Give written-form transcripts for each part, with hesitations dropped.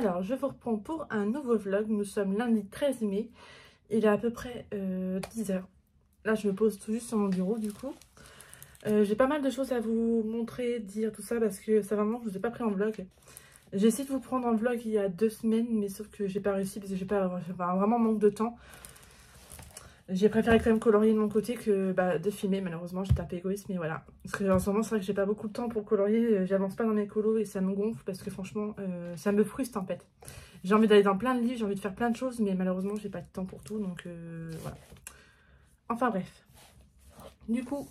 Alors, je vous reprends pour un nouveau vlog. Nous sommes lundi 13 mai. Il est à peu près 10 h. Là, je me pose tout juste sur mon bureau, du coup. J'ai pas mal de choses à vous montrer, dire, tout ça, parce que ça va vraiment, je vous ai pas pris en vlog. J'ai essayé de vous prendre en vlog il y a 2 semaines, mais sauf que j'ai pas réussi, parce que j'ai pas vraiment manque de temps. J'ai préféré quand même colorier de mon côté que de filmer, malheureusement, j'étais un peu égoïste, mais voilà. Parce que en ce moment, c'est vrai que j'ai pas beaucoup de temps pour colorier, j'avance pas dans mes colos et ça me gonfle, parce que franchement, ça me frustre en fait. J'ai envie d'aller dans plein de livres, j'ai envie de faire plein de choses, mais malheureusement, j'ai pas de temps pour tout, donc voilà. Enfin bref. Du coup,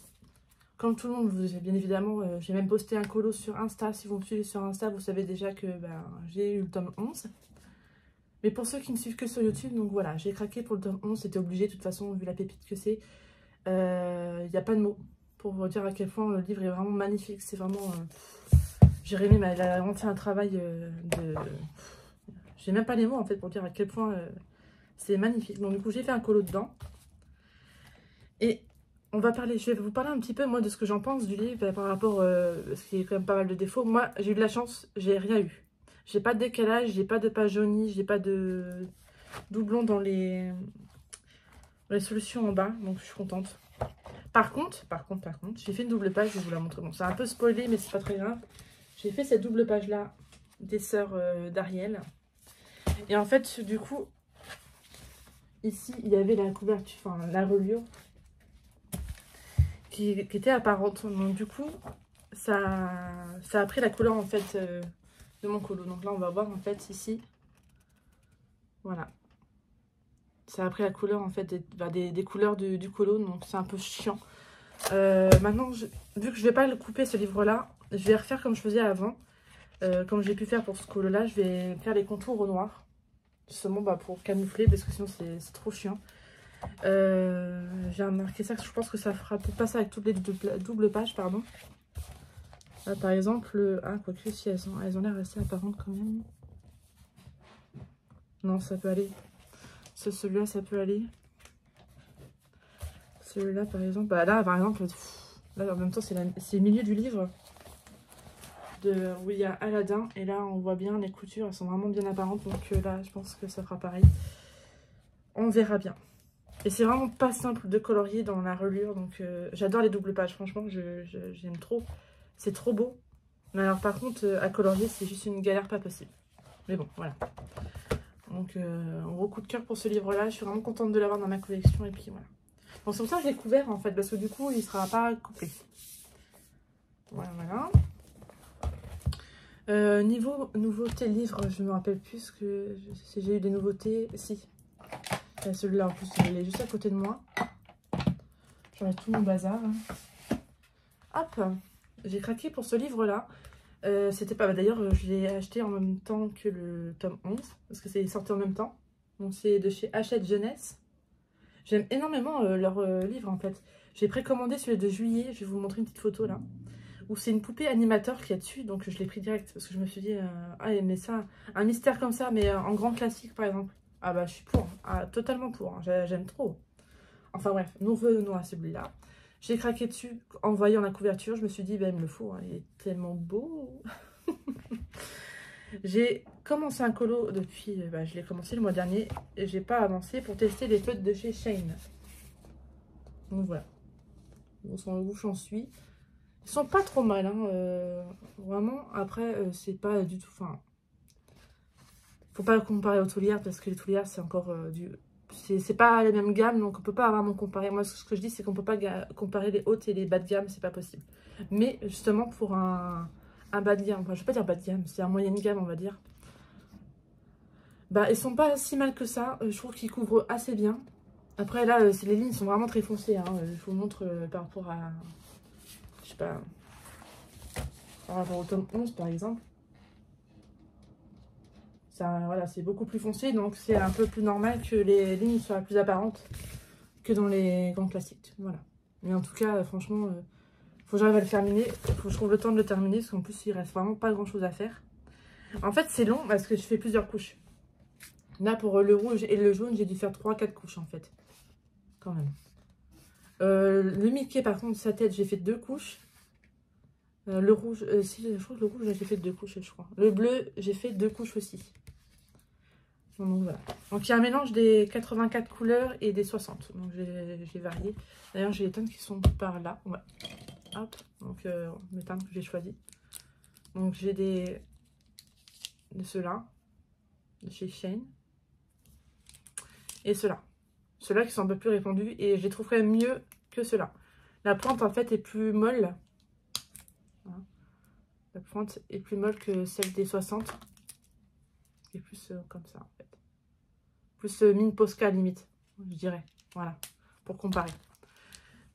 comme tout le monde, bien évidemment, j'ai même posté un colo sur Insta. Si vous me suivez sur Insta, vous savez déjà que j'ai eu le tome 11. Mais pour ceux qui me suivent que sur YouTube, donc voilà, j'ai craqué pour le tome 11. C'était obligé, de toute façon, vu la pépite que c'est. Il n'y a pas de mots pour vous dire à quel point le livre est vraiment magnifique. C'est vraiment... Jérémy, elle a vraiment fait un travail de... J'ai même pas les mots, en fait, pour dire à quel point c'est magnifique. Donc, du coup, j'ai fait un colo dedans. Et on va parler... Je vais vous parler un petit peu, moi, de ce que j'en pense du livre par rapport... parce qu'il y a quand même pas mal de défauts. Moi, j'ai eu de la chance, j'ai rien eu. J'ai pas de décalage, j'ai pas de page jaunie, j'ai pas de doublon dans les solutions en bas. Donc, je suis contente. Par contre, j'ai fait une double page, je vais vous la montrer. Bon, c'est un peu spoilé, mais c'est pas très grave. J'ai fait cette double page-là des sœurs d'Ariel. Et en fait, du coup, ici, il y avait la couverture, enfin, la reliure qui était apparente. Donc, du coup, ça a pris la couleur, en fait, de mon colo. Donc là, on va voir, en fait, ici. Voilà. Ça a pris la couleur, en fait, des couleurs du colo. Donc, c'est un peu chiant. Maintenant, vu que je vais pas le couper, ce livre-là, je vais refaire comme je faisais avant. Comme j'ai pu faire pour ce colo-là, je vais faire les contours au noir. Justement pour camoufler, parce que sinon c'est trop chiant. J'ai remarqué ça, je pense que ça fera peut-être pas ça avec toutes les doubles pages, pardon. Là, par exemple, quoique si elles ont l'air assez apparentes quand même. Non, ça peut aller. Celui-là, ça peut aller. Celui-là, par exemple, là, par exemple, là, en même temps, c'est le milieu du livre. Où il y a Aladdin, et là on voit bien les coutures, elles sont vraiment bien apparentes, donc là je pense que ça fera pareil, on verra bien. Et c'est vraiment pas simple de colorier dans la reliure, donc j'adore les doubles pages, franchement j'aime trop, c'est trop beau. Mais alors par contre à colorier c'est juste une galère pas possible, mais bon voilà. Donc un gros coup de cœur pour ce livre là, je suis vraiment contente de l'avoir dans ma collection, et puis voilà. Bon, c'est pour ça que je l'ai couvert en fait, parce que du coup il sera pas coupé. Voilà. Niveau nouveauté livre, je me rappelle plus que si j'ai eu des nouveautés. Si, celui-là en plus, il est juste à côté de moi. J'enlève tout mon bazar. Hop, j'ai craqué pour ce livre-là. C'était pas. D'ailleurs, je l'ai acheté en même temps que le tome 11, parce que c'est sorti en même temps. Donc, c'est de chez Hachette Jeunesse. J'aime énormément leurs livres en fait. J'ai précommandé celui de juillet. Je vais vous montrer une petite photo là. Où c'est une poupée animateur qui a dessus, donc je l'ai pris direct parce que je me suis dit mais ça, un mystère comme ça, mais en grand classique par exemple, je suis pour, totalement pour, hein, j'aime trop. Enfin bref, nous revenons à celui-là. J'ai craqué dessus en voyant la couverture, je me suis dit il me le faut, hein, il est tellement beau. J'ai commencé un colo depuis, je l'ai commencé le mois dernier et j'ai pas avancé pour tester les feutres de chez Shane. Donc voilà, où j'en suis. Ils sont pas trop mal, hein, vraiment. Après, c'est pas du tout... Enfin, faut pas comparer aux Toulières, parce que les Toulières, c'est encore c'est pas les mêmes gammes, donc on peut pas vraiment comparer. Moi, ce que je dis, c'est qu'on peut pas comparer les hautes et les bas de gamme, c'est pas possible. Mais justement, pour un bas de gamme, enfin, je vais pas dire bas de gamme, c'est un moyenne gamme, on va dire. Ils sont pas si mal que ça. Je trouve qu'ils couvrent assez bien. Après, là, les lignes sont vraiment très foncées, hein. Je vous montre par rapport à... Je sais pas, par rapport au tome 11 par exemple. Ça, voilà, c'est beaucoup plus foncé, donc c'est un peu plus normal que les lignes soient plus apparentes que dans les grands classiques. Voilà. Mais en tout cas, franchement, faut que j'arrive à le terminer. Faut que je trouve le temps de le terminer, parce qu'en plus, il reste vraiment pas grand chose à faire. En fait, c'est long parce que je fais plusieurs couches. Là, pour le rouge et le jaune, j'ai dû faire 3-4 couches en fait. Quand même. Le Mickey, par contre, sa tête, j'ai fait 2 couches. Le rouge, si, je crois que le rouge, j'ai fait 2 couches, je crois. Le bleu, j'ai fait 2 couches aussi. Donc voilà. Donc il y a un mélange des 84 couleurs et des 60. Donc j'ai varié. D'ailleurs j'ai les teintes qui sont par là. Ouais. Hop. Donc les teintes que j'ai choisies. Donc j'ai de ceux-là. De chez Shane. Et ceux-là. Ceux-là qui sont un peu plus répandus. Et je les trouve quand même mieux que ceux-là. La pointe en fait est plus molle. Voilà. La pointe est plus molle que celle des 60. Et plus comme ça en fait. Plus mine Posca limite, je dirais. Voilà, pour comparer.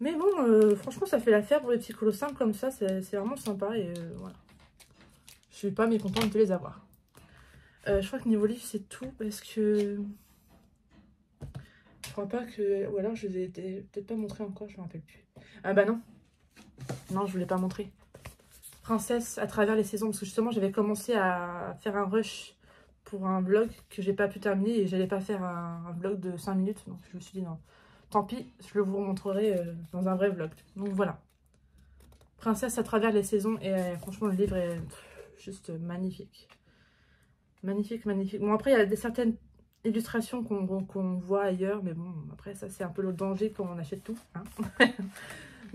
Mais bon, franchement, ça fait l'affaire pour les petits colos simples comme ça. C'est vraiment sympa et voilà. Je suis pas mécontente de les avoir. Je crois que niveau livre, c'est tout parce que... Je crois pas que... Ou alors, je les ai peut-être pas montré encore, je me rappelle plus. Ah bah non. Non, je voulais pas montrer. Princesse à travers les saisons. Parce que justement, j'avais commencé à faire un rush pour un vlog que j'ai pas pu terminer et j'allais pas faire un vlog de 5 minutes. Donc je me suis dit non, tant pis, je le vous montrerai dans un vrai vlog. Donc voilà. Princesse à travers les saisons et franchement le livre est juste magnifique. Magnifique, magnifique. Bon après il y a certaines illustrations qu'on voit ailleurs, mais bon après ça c'est un peu le danger quand on achète tout. Hein.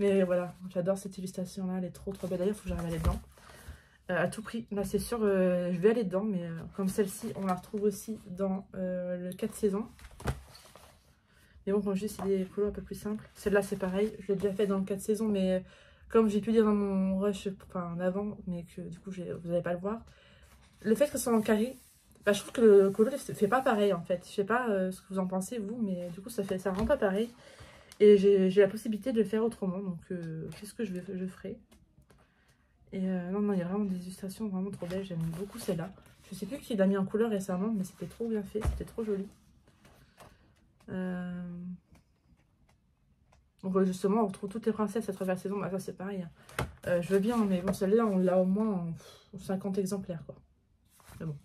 Mais voilà, j'adore cette illustration là, elle est trop belle. D'ailleurs il faut que j'arrive à aller dedans. À tout prix, là c'est sûr, je vais aller dedans, mais comme celle-ci, on la retrouve aussi dans le 4 saisons. Mais bon, comme je dis, c'est des couleurs un peu plus simples. Celle-là c'est pareil, je l'ai déjà fait dans le 4 saisons, mais comme j'ai pu dire dans mon rush, enfin en avant, mais que du coup vous n'allez pas le voir. Le fait que ce soit en carré, bah, je trouve que le colo ne fait pas pareil en fait. Je sais pas ce que vous en pensez vous, mais du coup ça rend pas pareil. Et j'ai la possibilité de le faire autrement, donc qu'est-ce que je ferai. Et non, il y a vraiment des illustrations vraiment trop belles. J'aime beaucoup celle-là. Je sais plus qui l'a mis en couleur récemment, mais c'était trop bien fait. C'était trop joli. Donc justement, on retrouve toutes les princesses à travers la saison. Bah ça, c'est pareil. Hein. Je veux bien, mais bon, celle-là, on l'a au moins en 50 exemplaires, quoi. Mais bon.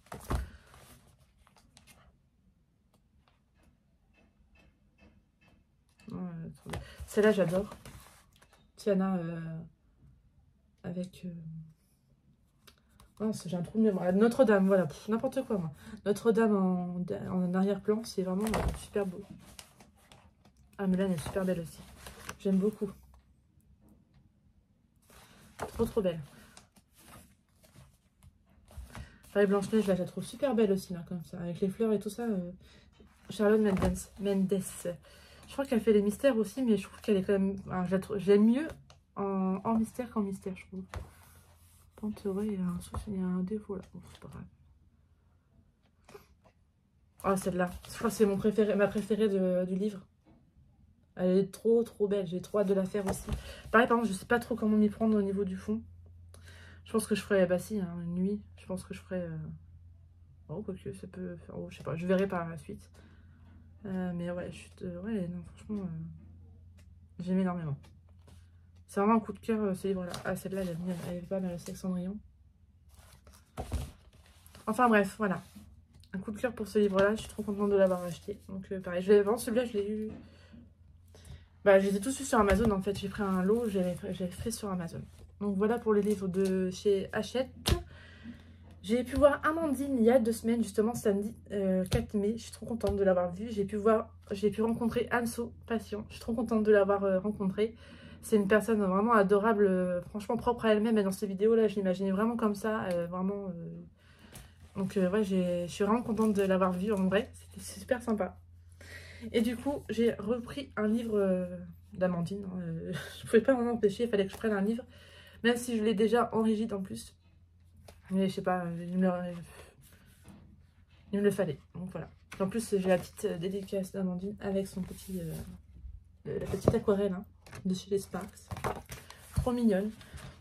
Celle-là, j'adore. Tiana avec... Oh, j'ai un trou de mémoire. Notre-Dame, voilà, n'importe quoi, moi. Notre-Dame en arrière-plan, c'est vraiment super beau. Ah, mais là, elle est super belle aussi. J'aime beaucoup. Trop belle. Pareil, Blanche-Neige, là, je la trouve super belle aussi, là, comme ça. Avec les fleurs et tout ça. Charlotte Mendes. Je crois qu'elle fait les mystères aussi, mais je trouve qu'elle est quand même... J'aime mieux en mystère qu'en mystère, je trouve. Pantereux, il y a un défaut là. Bon, c'est pas grave. Oh, celle-là. Je crois que c'est ma préférée du livre. Elle est trop belle. J'ai trop hâte de la faire aussi. Pareil, par contre, je sais pas trop comment m'y prendre au niveau du fond. Je pense que je ferai, bah si, hein, une nuit. Je pense que je ferai... Oh, quoique, ça peut faire... Oh, je sais pas, je verrai par la suite. Mais ouais, ouais, non, franchement, j'aime énormément. C'est vraiment un coup de cœur, ce livre-là. Ah, celle-là, elle est pas mal aussi avec Cendrillon. Enfin bref, voilà. Un coup de cœur pour ce livre-là. Je suis trop contente de l'avoir acheté. Donc pareil, celui-là, je l'ai eu... Bah, je les ai tous eus sur Amazon, en fait. J'ai pris un lot, j'avais fait sur Amazon. Donc voilà pour les livres de chez Hachette. J'ai pu voir Amandine il y a 2 semaines, justement samedi 4 mai. Je suis trop contente de l'avoir vue. J'ai pu rencontrer Anso Passion. Je suis trop contente de l'avoir rencontrée. C'est une personne vraiment adorable, franchement propre à elle-même. Et dans ces vidéos-là, je l'imaginais vraiment comme ça, vraiment. Donc ouais, je suis vraiment contente de l'avoir vue en vrai. C'était super sympa. Et du coup, j'ai repris un livre d'Amandine. Je pouvais pas m'en empêcher, il fallait que je prenne un livre. Même si je l'ai déjà en rigide en plus. Mais je sais pas, il me le fallait. Donc voilà. En plus, j'ai la petite dédicace d'Amandine avec son petit... la petite aquarelle hein, de chez les Sparks. Trop mignonne.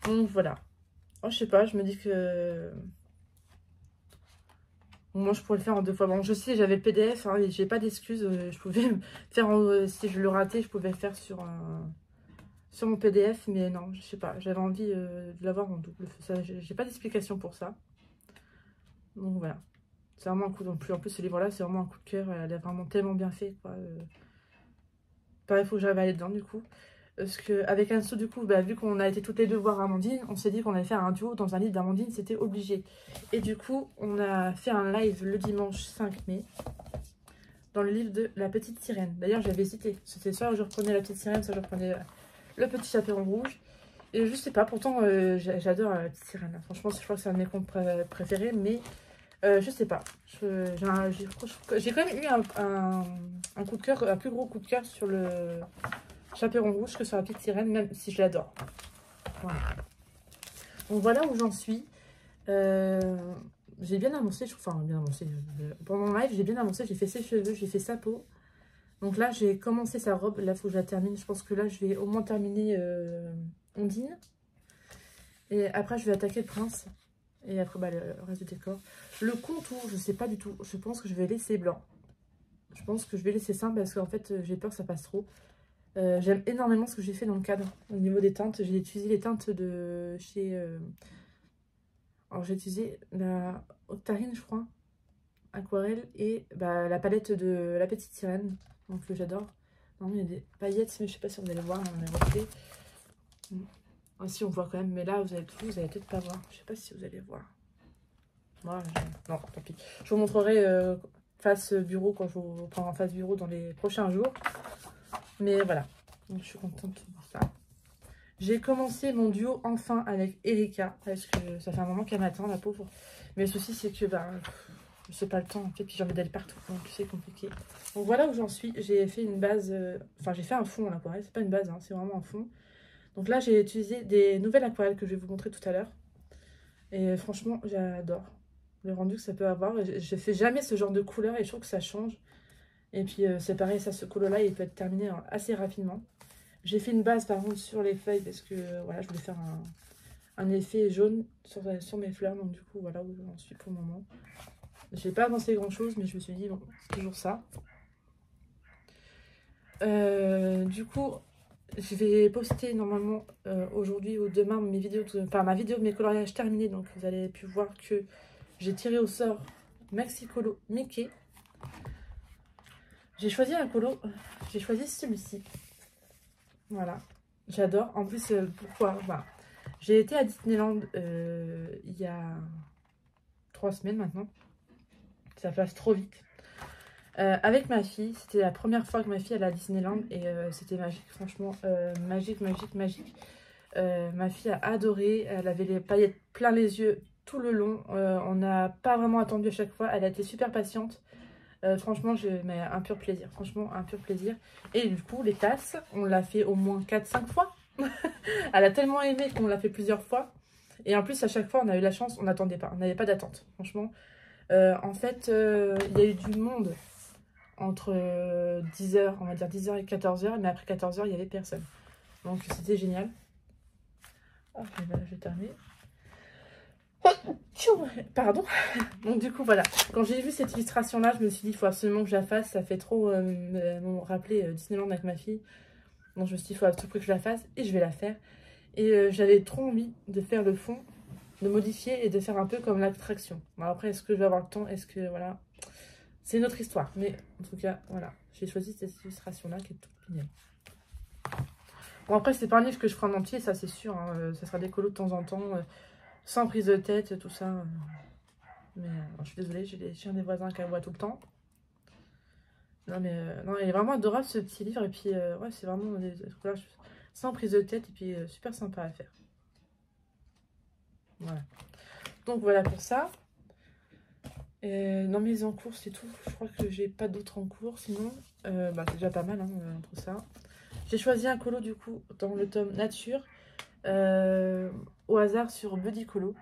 Donc voilà. Oh, je sais pas, je me dis que... Moi, je pourrais le faire en 2 fois. Bon, je sais, j'avais le PDF, hein, j'ai pas d'excuses. Je pouvais faire, si je le ratais, je pouvais le faire sur mon PDF. Mais non, je sais pas, j'avais envie de l'avoir en double. J'ai pas d'explication pour ça. Donc voilà. C'est vraiment un coup de... En plus, ce livre-là, c'est vraiment un coup de cœur. Elle est vraiment tellement bien fait, quoi. Pareil, il faut que j'arrive à aller dedans, du coup. Parce qu'avec Anso, du coup, bah, vu qu'on a été toutes les deux voir Amandine, on s'est dit qu'on allait faire un duo dans un livre d'Amandine, c'était obligé. Et du coup, on a fait un live le dimanche 5 mai dans le livre de La Petite Sirène. D'ailleurs, j'avais hésité. C'était soit je reprenais La Petite Sirène, soit je reprenais Le Petit Chaperon Rouge. Et je sais pas, pourtant, j'adore La Petite Sirène. Franchement, je crois que c'est un de mes contes préférés, mais je sais pas. J'ai quand même eu un coup de cœur, un plus gros coup de cœur sur le Chaperon Rouge que sur La Petite Sirène, même si je l'adore. Voilà. Donc voilà où j'en suis. J'ai bien avancé, enfin bien avancé. Pendant mon live, j'ai bien avancé, j'ai fait ses cheveux, j'ai fait sa peau. Donc là, j'ai commencé sa robe. Là, il faut que je la termine. Je pense que là, je vais au moins terminer Ondine. Et après, je vais attaquer le prince. Et après, bah, le reste du décor. Le contour, je sais pas du tout. Je pense que je vais laisser blanc. Je pense que je vais laisser simple parce qu'en fait, j'ai peur que ça passe trop. J'aime énormément ce que j'ai fait dans le cadre. Au niveau des teintes, j'ai utilisé les teintes de chez... Alors, j'ai utilisé la Octarine, je crois. Aquarelle. Et bah, la palette de La Petite Sirène. Donc, j'adore. Non, il y a des paillettes, mais je sais pas si on va les voir. On les refait. Ah, si, on voit quand même. Mais là, vous allez peut-être pas voir. Je sais pas si vous allez voir. Moi, non, tant pis. Je vous montrerai face bureau quand je vous prendrai en face bureau dans les prochains jours. Mais voilà. Donc, je suis contente de ça. J'ai commencé mon duo enfin avec Erika. Parce que ça fait un moment qu'elle m'attend, la pauvre. Mais le souci, c'est que bah, je sais pas le temps. En fait, puis j'ai envie d'aller partout. Donc, c'est compliqué. Donc, voilà où j'en suis. J'ai fait une base. Enfin, j'ai fait un fond à l'aquarelle. C'est pas une base, hein, c'est vraiment un fond. Donc là, j'ai utilisé des nouvelles aquarelles que je vais vous montrer tout à l'heure. Et franchement, j'adore le rendu que ça peut avoir. Je fais jamais ce genre de couleur et je trouve que ça change. Et puis, c'est pareil, ça, ce couleur-là, il peut être terminé assez rapidement. J'ai fait une base, par contre, sur les feuilles parce que, voilà, je voulais faire un effet jaune sur mes fleurs. Donc, du coup, voilà où j'en suis pour le moment. J'ai pas avancé grand-chose, mais je me suis dit, bon, c'est toujours ça. Du coup... Je vais poster normalement aujourd'hui ou demain mes vidéos ma vidéo de mes coloriages terminés. Donc vous avez pu voir que j'ai tiré au sort Maxi Colo Mickey. J'ai choisi un colo, j'ai choisi celui-ci. Voilà, j'adore. En plus, pourquoi bah, j'ai été à Disneyland il y a 3 semaines maintenant. Ça passe trop vite. Avec ma fille, c'était la première fois que ma fille allait à Disneyland et c'était magique, franchement, magique, magique, magique. Ma fille a adoré, elle avait les paillettes plein les yeux tout le long, on n'a pas vraiment attendu à chaque fois, elle a été super patiente. Franchement, mais un pur plaisir, franchement, un pur plaisir. Et du coup, les tasses, on l'a fait au moins 4-5 fois. Elle a tellement aimé qu'on l'a fait plusieurs fois. Et en plus, à chaque fois, on a eu la chance, on n'attendait pas, on n'avait pas d'attente, franchement. En fait, il y a eu du monde entre 10h, on va dire 10h et 14h, mais après 14h, il n'y avait personne. Donc, c'était génial. Oh, je vais terminer. Pardon. Donc, du coup, voilà. Quand j'ai vu cette illustration-là, je me suis dit, il faut absolument que je la fasse. Ça fait trop me rappeler Disneyland avec ma fille. Donc, je me suis dit, il faut à tout prix que je la fasse. Et je vais la faire. Et j'avais trop envie de faire le fond, de modifier et de faire un peu comme l'attraction. Bon, après, est-ce que je vais avoir le temps? Est-ce que, voilà... C'est une autre histoire, mais en tout cas, voilà. J'ai choisi cette illustration-là qui est toute mignonne. Bon, après, c'est pas un livre que je ferai en entier, ça c'est sûr. Hein, ça sera des colos de temps en temps, sans prise de tête, tout ça. Mais je suis désolée, j'ai les chiens des voisins qui aboient tout le temps. Non, mais non, il est vraiment adorable ce petit livre. Et puis, ouais, c'est vraiment des collages sans prise de tête et puis super sympa à faire. Voilà. Donc, voilà pour ça. Dans mes en cours, c'est tout. Je crois que j'ai pas d'autres en cours. Sinon, bah, c'est déjà pas mal hein, entre ça. J'ai choisi un colo du coup dans le tome Nature. Au hasard sur Buddy Colo.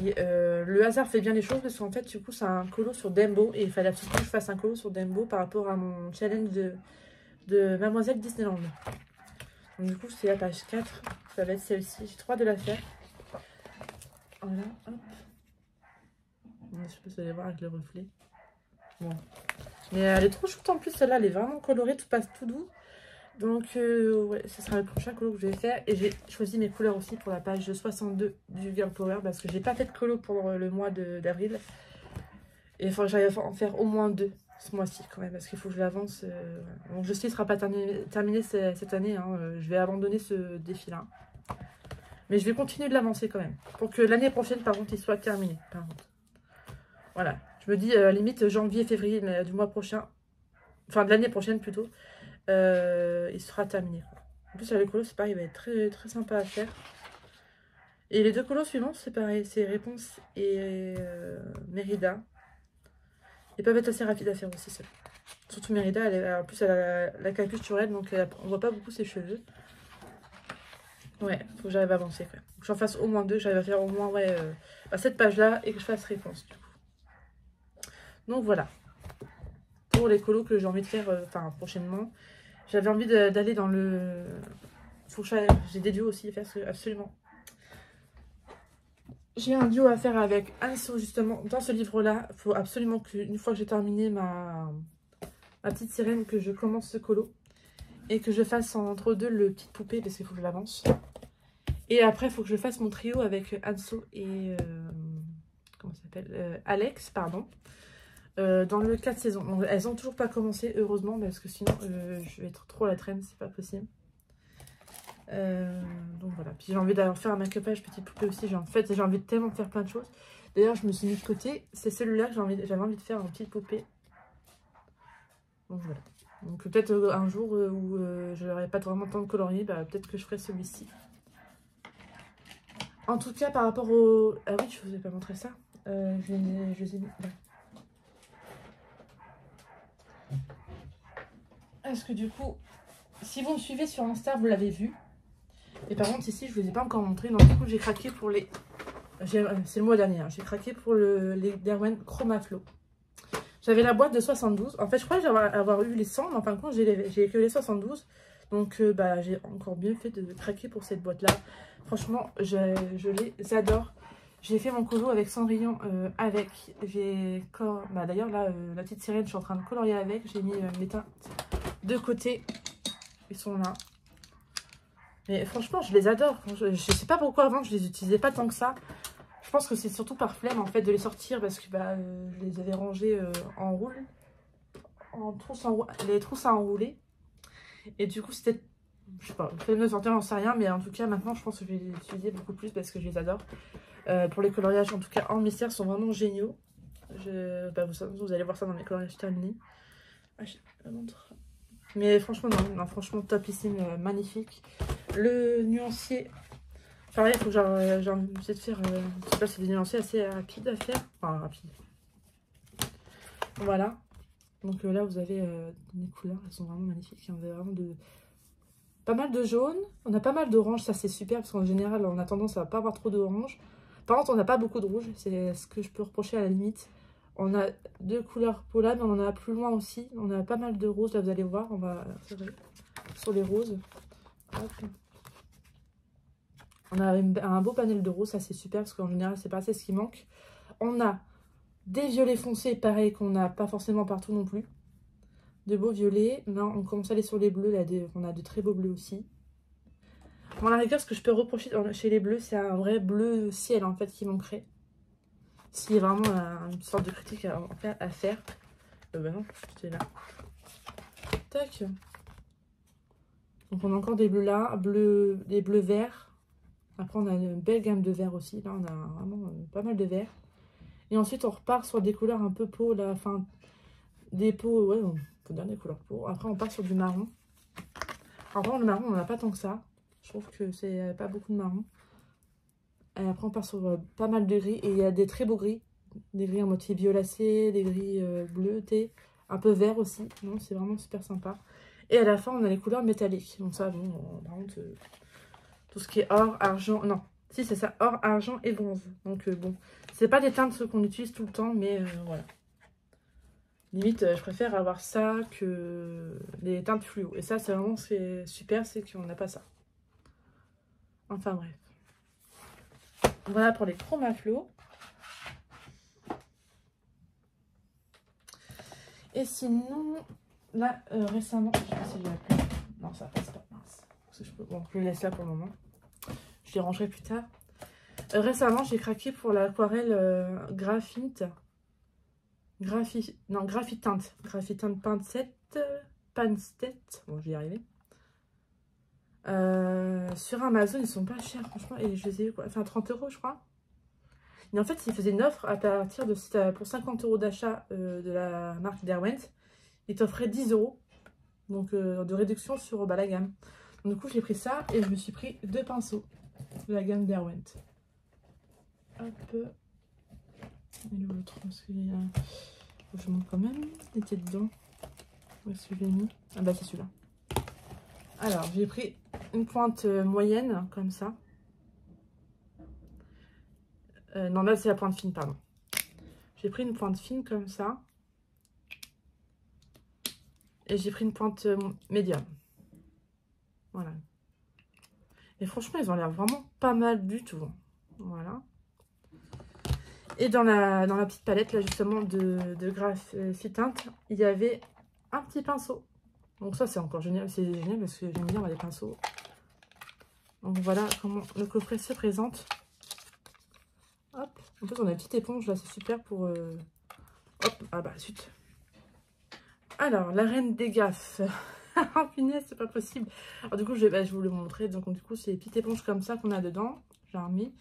Et le hasard fait bien les choses parce qu'en fait, du coup, c'est un colo sur Dembo. Et il fallait absolument que je fasse un colo sur Dembo par rapport à mon challenge de Mademoiselle Disneyland. Donc, du coup, c'est la page 4. Ça va être celle-ci. J'ai trop hâte de la faire. Voilà, hop. Je sais pas si vous allez voir avec le reflet. Bon. Mais elle est trop chouette en plus, celle-là. Elle est vraiment colorée, tout passe tout doux. Donc, ouais, ce sera le prochain colo que je vais faire. Et j'ai choisi mes couleurs aussi pour la page 62 du Girl Power. Parce que j'ai pas fait de colo pour le mois d'avril. Et il faut que j'arrive à en faire au moins 2. ce mois-ci quand même, parce qu'il faut que je l'avance. Donc je sais qu'il ne sera pas terminé cette année, hein. Je vais abandonner ce défi-là. Mais je vais continuer de l'avancer quand même, pour que l'année prochaine, par contre, il soit terminé. Par contre. Voilà, je me dis limite janvier, février du mois prochain, enfin de l'année prochaine plutôt, il sera terminé. En plus, avec les colos, c'est pareil, il va être très, très sympa à faire. Et les deux colos suivants, c'est pareil, c'est Réponse et Mérida. Ils peuvent être assez rapides à faire aussi, ça. Surtout Mérida, en plus, elle a la capuche sur elle, donc on voit pas beaucoup ses cheveux. Ouais, faut que j'arrive à avancer, quoi. Faut que j'en fasse au moins 2, j'arrive à faire au moins, ouais, cette page-là, et que je fasse Réponse, du coup. Donc voilà. Pour les colos que j'ai envie de faire, prochainement. J'avais envie d'aller dans le... J'ai des duos aussi à faire, absolument. J'ai un duo à faire avec Anso, justement, dans ce livre-là. Il faut absolument qu'une fois que j'ai terminé ma petite sirène, que je commence ce colo. Et que je fasse entre deux le petite poupée, parce qu'il faut que je l'avance. Et après, il faut que je fasse mon trio avec Anso et... comment ça s'appelle, Alex, pardon. Dans le 4 saisons. Donc, elles n'ont toujours pas commencé, heureusement, parce que sinon, je vais être trop à la traîne, c'est pas possible. Donc voilà, puis j'ai envie d'aller faire un make-upage petite poupée aussi. En fait, j'ai envie de tellement faire plein de choses. D'ailleurs, je me suis mis de côté. C'est celui-là que j'avais envie de faire en petite poupée. Donc voilà. Donc peut-être un jour où je n'aurai pas vraiment le temps de colorier, bah, peut-être que je ferai celui-ci. En tout cas, par rapport au... Ah oui, je vous ai pas montré ça. Je les ai mis là. Parce que du coup, si vous me suivez sur Insta, vous l'avez vu. Et par contre, ici, je ne vous ai pas encore montré. Donc, du coup, j'ai craqué pour les... C'est le mois dernier. Hein. J'ai craqué pour les Derwent Chroma Flow. J'avais la boîte de 72. En fait, je croyais avoir eu les 100. Mais en fin de compte, j'ai que les 72. Donc, j'ai encore bien fait de craquer pour cette boîte-là. Franchement, je les adore. J'ai fait mon colo avec Cendrillon avec. D'ailleurs, là, la petite sirène, je suis en train de colorier avec. J'ai mis mes teintes de côté. Ils sont là. Mais franchement, je les adore. Je sais pas pourquoi avant, je les utilisais pas tant que ça. Je pense que c'est surtout par flemme, en fait, de les sortir. Parce que je les avais rangés en roule. Les trousses à enrouler. Et du coup, c'était... Je sais pas, flemme de sortir, j'en sais rien. Mais en tout cas, maintenant, je pense que je vais les utiliser beaucoup plus parce que je les adore. Pour les coloriages, en tout cas, en mystère, sont vraiment géniaux. Vous allez voir ça dans mes coloriages terminés. Ah, je la montre. Mais franchement, non, franchement, topissime, magnifique. Le nuancier, pareil, il faut que j'essaie de faire, je sais pas, c'est des nuanciers assez rapides à faire. Enfin, rapides. Voilà. Donc là, vous avez des couleurs, elles sont vraiment magnifiques. On a vraiment pas mal de jaune. On a pas mal d'orange, ça c'est super, parce qu'en général, on a tendance à pas avoir trop d'orange. Par contre, on n'a pas beaucoup de rouge, c'est ce que je peux reprocher à la limite. On a 2 couleurs polaires, mais on en a plus loin aussi. On a pas mal de roses, là vous allez voir. On va sur les roses. Hop. On a un beau panel de roses, ça c'est super, parce qu'en général c'est pas assez ce qui manque. On a des violets foncés, pareil, qu'on n'a pas forcément partout non plus. De beaux violets. Là on commence à aller sur les bleus, là on a de très beaux bleus aussi. Bon, à la rigueur, ce que je peux reprocher chez les bleus, c'est un vrai bleu ciel en fait qui manquerait. S'il y a vraiment une sorte de critique à faire. Non, c'était là. Tac. Donc on a encore des bleus là, des bleus verts. Après on a une belle gamme de verts aussi. Là on a vraiment pas mal de verts. Et ensuite on repart sur des couleurs un peu peau là. Enfin des peaux, ouais, on peut dire des couleurs peau. Après on part sur du marron. Alors le marron on n'en a pas tant que ça. Je trouve que c'est pas beaucoup de marron. Et après on part sur pas mal de gris. Et il y a des très beaux gris. Des gris en moitié violacé, des gris bleutés, un peu vert aussi. Non, c'est vraiment super sympa. Et à la fin, on a les couleurs métalliques. Donc ça, bon, par contre, tout ce qui est or, argent... Non, si c'est ça, or, argent et bronze. Donc bon, c'est pas des teintes qu'on utilise tout le temps, mais voilà. Limite, je préfère avoir ça que les teintes fluo. Et ça, c'est vraiment super, c'est qu'on n'a pas ça. Enfin bref. Voilà pour les Chroma Flow. Et sinon, là, récemment, je sais pas si je vais appeler. Non, ça passe pas, mince. Bon, je le laisse là pour le moment. Je les rangerai plus tard. Récemment, j'ai craqué pour l'aquarelle graphite Graphitinte Panstet. Bon, je vais y arriver. Sur Amazon, ils sont pas chers, franchement. Et je les ai eu, quoi, enfin 30 € je crois. Et en fait, ils faisaient une offre à partir de pour 50 € d'achat de la marque Derwent. Ils t'offraient 10 €. Donc de réduction sur la gamme. Donc, du coup, j'ai pris ça et je me suis pris 2 pinceaux de la gamme Derwent. Hop. Et l'autre, parce qu'il y a... Je montre quand même. Il était dedans. Où est-ce que je l'ai mis? Ah bah c'est celui-là. Alors, j'ai pris une pointe moyenne, comme ça. Non, là, c'est la pointe fine, pardon. J'ai pris une pointe fine, comme ça. Et j'ai pris une pointe médium. Voilà. Et franchement, ils ont l'air vraiment pas mal du tout. Voilà. Et dans la petite palette, là, justement, de Graphitinte, il y avait un petit pinceau. Donc ça, c'est encore génial. C'est génial parce que j'aime bien avoir des pinceaux. Donc voilà comment le coffret se présente. Hop. En plus, on a une petite éponge, là, c'est super pour... Hop, ah bah, suite. Alors, la reine des gaffes. Oh, punaise, c'est pas possible. Alors, du coup, je vais vous le montrer. Donc, du coup, c'est les petites éponges comme ça qu'on a dedans. J'ai remis.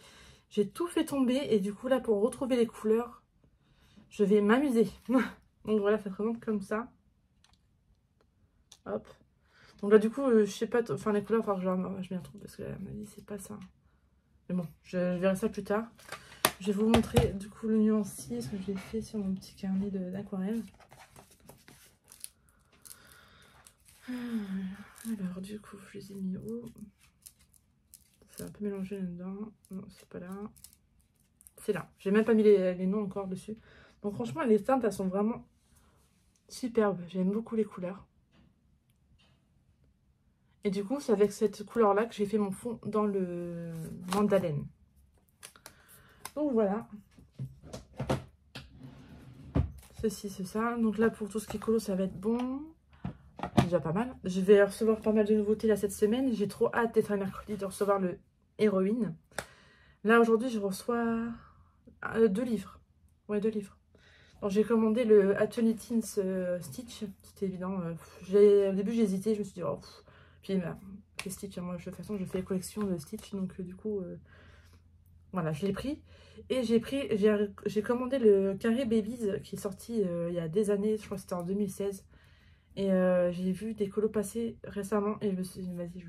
J'ai tout fait tomber. Et du coup, là, pour retrouver les couleurs, je vais m'amuser. Donc, voilà, ça se présente comme ça. Hop. Donc là, du coup, je sais pas, enfin, les couleurs, il va falloir que je m'y retrouve parce que, à mon avis, c'est pas ça. Mais bon, je verrai ça plus tard. Je vais vous montrer, du coup, le nuancier, ce que j'ai fait sur mon petit carnet d'aquarelle. Alors, du coup, je les ai mis où? C'est un peu mélangé là-dedans. Non, c'est pas là. C'est là. J'ai même pas mis les noms encore dessus. Donc, franchement, les teintes, elles sont vraiment superbes. J'aime beaucoup les couleurs. Et du coup, c'est avec cette couleur-là que j'ai fait mon fond dans le mandalène. Donc, voilà. Ceci, c'est ça. Donc là, pour tout ce qui est colo, ça va être bon. Déjà pas mal. Je vais recevoir pas mal de nouveautés là cette semaine. J'ai trop hâte d'être un mercredi de recevoir le Héroïne. Là, aujourd'hui, je reçois 2 livres. Ouais, 2 livres. J'ai commandé le Atelier Teens Stitch. C'était évident. Au début, j'ai hésité. Je me suis dit, oh, puis les Stitch, moi, de toute façon, je fais les collections de Stitch. Donc, du coup, voilà, je l'ai pris. Et j'ai commandé le Carré Babies qui est sorti il y a des années. Je crois que c'était en 2016. Et j'ai vu des colos passer récemment. Et je me suis dit, vas-y,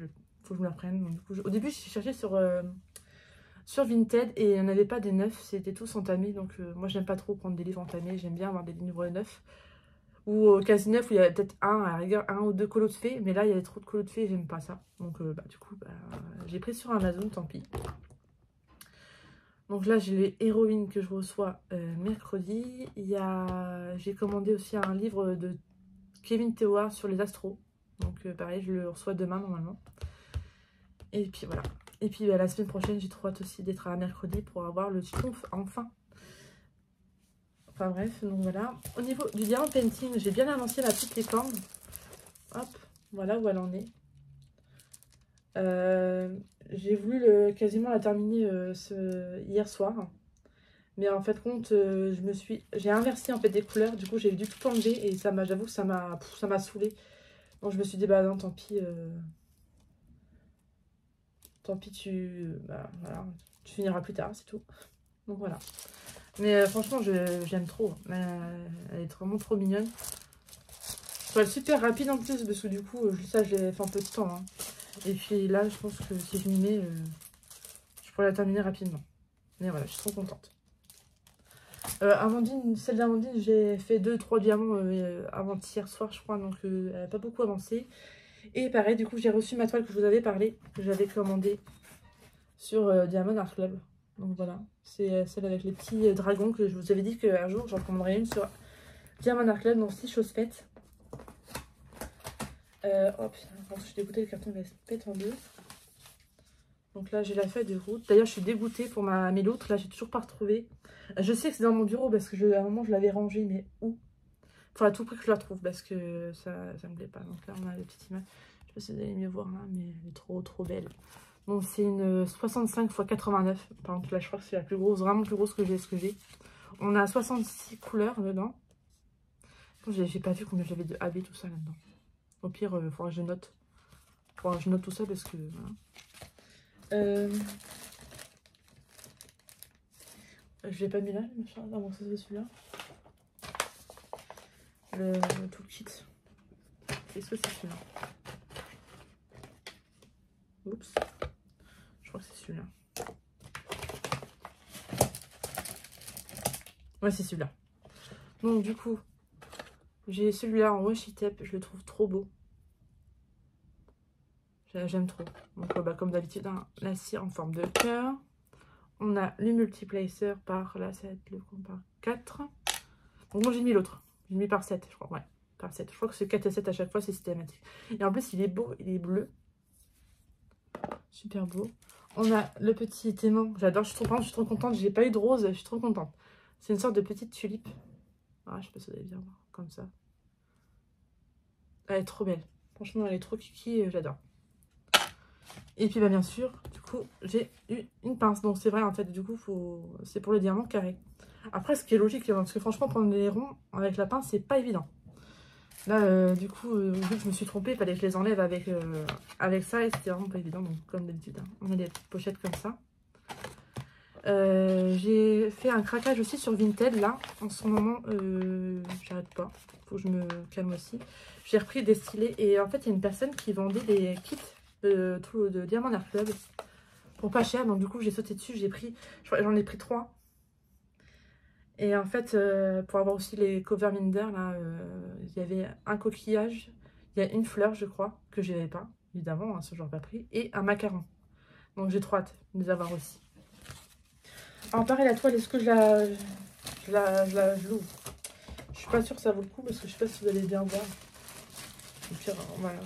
faut que je me la prenne. Donc, du coup, au début, j'ai cherché sur Vinted et il n'y en avait pas des neufs, c'était tous entamés. Donc moi j'aime pas trop prendre des livres entamés, j'aime bien avoir des livres neufs. Ou quasi neufs où il y a peut-être à la rigueur, 1 ou 2 colos de fées. Mais là il y avait trop de colos de fées et j'aime pas ça. Donc du coup j'ai pris sur Amazon, tant pis. Donc là j'ai les héroïnes que je reçois mercredi. J'ai commandé aussi un livre de Kevin Théoard sur les astros. Donc pareil, je le reçois demain normalement. Et puis voilà. Et puis la semaine prochaine, j'ai trop hâte aussi d'être à mercredi pour avoir le Schtroumpf enfin. Enfin bref, donc voilà. Au niveau du diamant painting, j'ai bien avancé la petite licorne. Hop, voilà où elle en est. J'ai voulu quasiment la terminer hier soir. Mais en fait compte, j'ai inversé en fait des couleurs. Du coup, j'ai dû tout enlever et j'avoue que ça m'a saoulée. Donc je me suis dit, bah non, tant pis. Tant pis, voilà, tu finiras plus tard, c'est tout. Donc voilà. Mais franchement, j'aime trop. Elle est vraiment trop mignonne. Elle est super rapide en plus, parce que du coup, ça, je l'ai fait en peu de temps. Hein. Et puis là, je pense que si je m'y mets, je pourrais la terminer rapidement. Mais voilà, je suis trop contente. Celle d'Amandine, j'ai fait 2-3 diamants avant-hier soir, je crois. Donc, elle n'a pas beaucoup avancé. Et pareil, du coup, j'ai reçu ma toile que je vous avais parlé, que j'avais commandée sur Diamond Art Club. Donc voilà, c'est celle avec les petits dragons que je vous avais dit qu'un jour, j'en commanderai une sur Diamond Art Club, donc 6 choses faites. Oh putain, je suis dégoûtée, le carton il se pète en deux. Donc là, j'ai la feuille de route. D'ailleurs, je suis dégoûtée pour mes loutres. Là, j'ai toujours pas retrouvé. Je sais que c'est dans mon bureau parce que à un moment, je l'avais rangée, mais où? Faut à tout prix que je la trouve parce que ça me plaît pas. Donc là, on a la petite image. Je sais pas si vous allez mieux voir là, mais elle est trop belle. Donc c'est une 65 x 89. Par contre, là, je crois que c'est la plus grosse, vraiment plus grosse que j'ai. On a 66 couleurs dedans. J'ai pas vu combien j'avais de AB tout ça là-dedans. Au pire, il faudra que je note. Faudra que je note tout ça parce que voilà. Je l'ai pas mis là, le machin. Ah bon, ça c'est celui-là. Le toolkit. Est-ce que c'est celui-là? Oups. Je crois que c'est celui-là. Ouais, c'est celui-là. Donc du coup, j'ai celui-là en washi tape. Je le trouve trop beau. J'aime trop. Donc bah, comme d'habitude, la cire en forme de cœur. On a le multiplacer par, là ça va être le compte par 4. Donc moi j'ai mis l'autre. J'ai mis par 7 je crois. Ouais, par 7. Je crois que c'est 4 et 7 à chaque fois, c'est systématique. Et en plus il est beau, il est bleu. Super beau. On a le petit aimant. J'adore, je suis trop contente. J'ai pas eu de rose, je suis trop contente. C'est une sorte de petite tulipe. Ah, je sais pas si vous allez bien voir. Comme ça. Elle est trop belle. Franchement, elle est trop kiki, j'adore. Et puis bah bien sûr, du coup, j'ai eu une pince. Donc c'est vrai en fait, du coup, c'est pour le diamant carré. Après, ce qui est logique, hein, parce que franchement, prendre les ronds avec la pince, c'est pas évident. Là, du coup, vu que je me suis trompée, il fallait que je les enlève avec ça. Et c'était vraiment pas évident, donc comme d'habitude. Hein, on a des pochettes comme ça. J'ai fait un craquage aussi sur Vinted, là. En ce moment, j'arrête pas. Faut que je me calme aussi. J'ai repris des stylés. Et en fait, il y a une personne qui vendait des kits de Diamant Art Club pour pas cher. Donc du coup, j'ai sauté dessus. J'en ai pris 3. Et en fait, pour avoir aussi les cover Minder, là, il y avait un coquillage. Il y a une fleur, je crois, que je n'avais pas, évidemment, hein, ce genre pas pris. Et un macaron. Donc j'ai trop hâte de les avoir aussi. Alors pareil, la toile, est-ce que je l'ouvre? Je suis pas sûre que ça vaut le coup parce que je sais pas si vous allez bien voir. Au pire, voilà.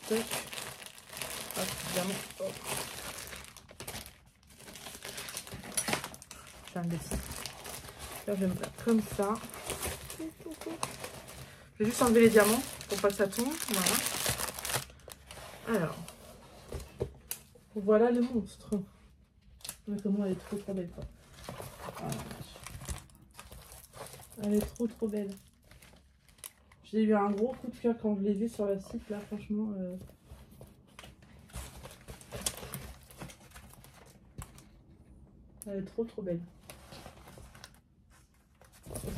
Tac. Hop, évidemment. Hop. Je fais un bêtise. Là, je vais me mettre comme ça. Je vais juste enlever les diamants pour pas que ça tombe. Voilà. Alors. Voilà le monstre. Mais comment elle est trop belle, quoi. Voilà. Elle est trop belle. J'ai eu un gros coup de cœur quand je l'ai vue sur le site, là, franchement. Elle est trop belle.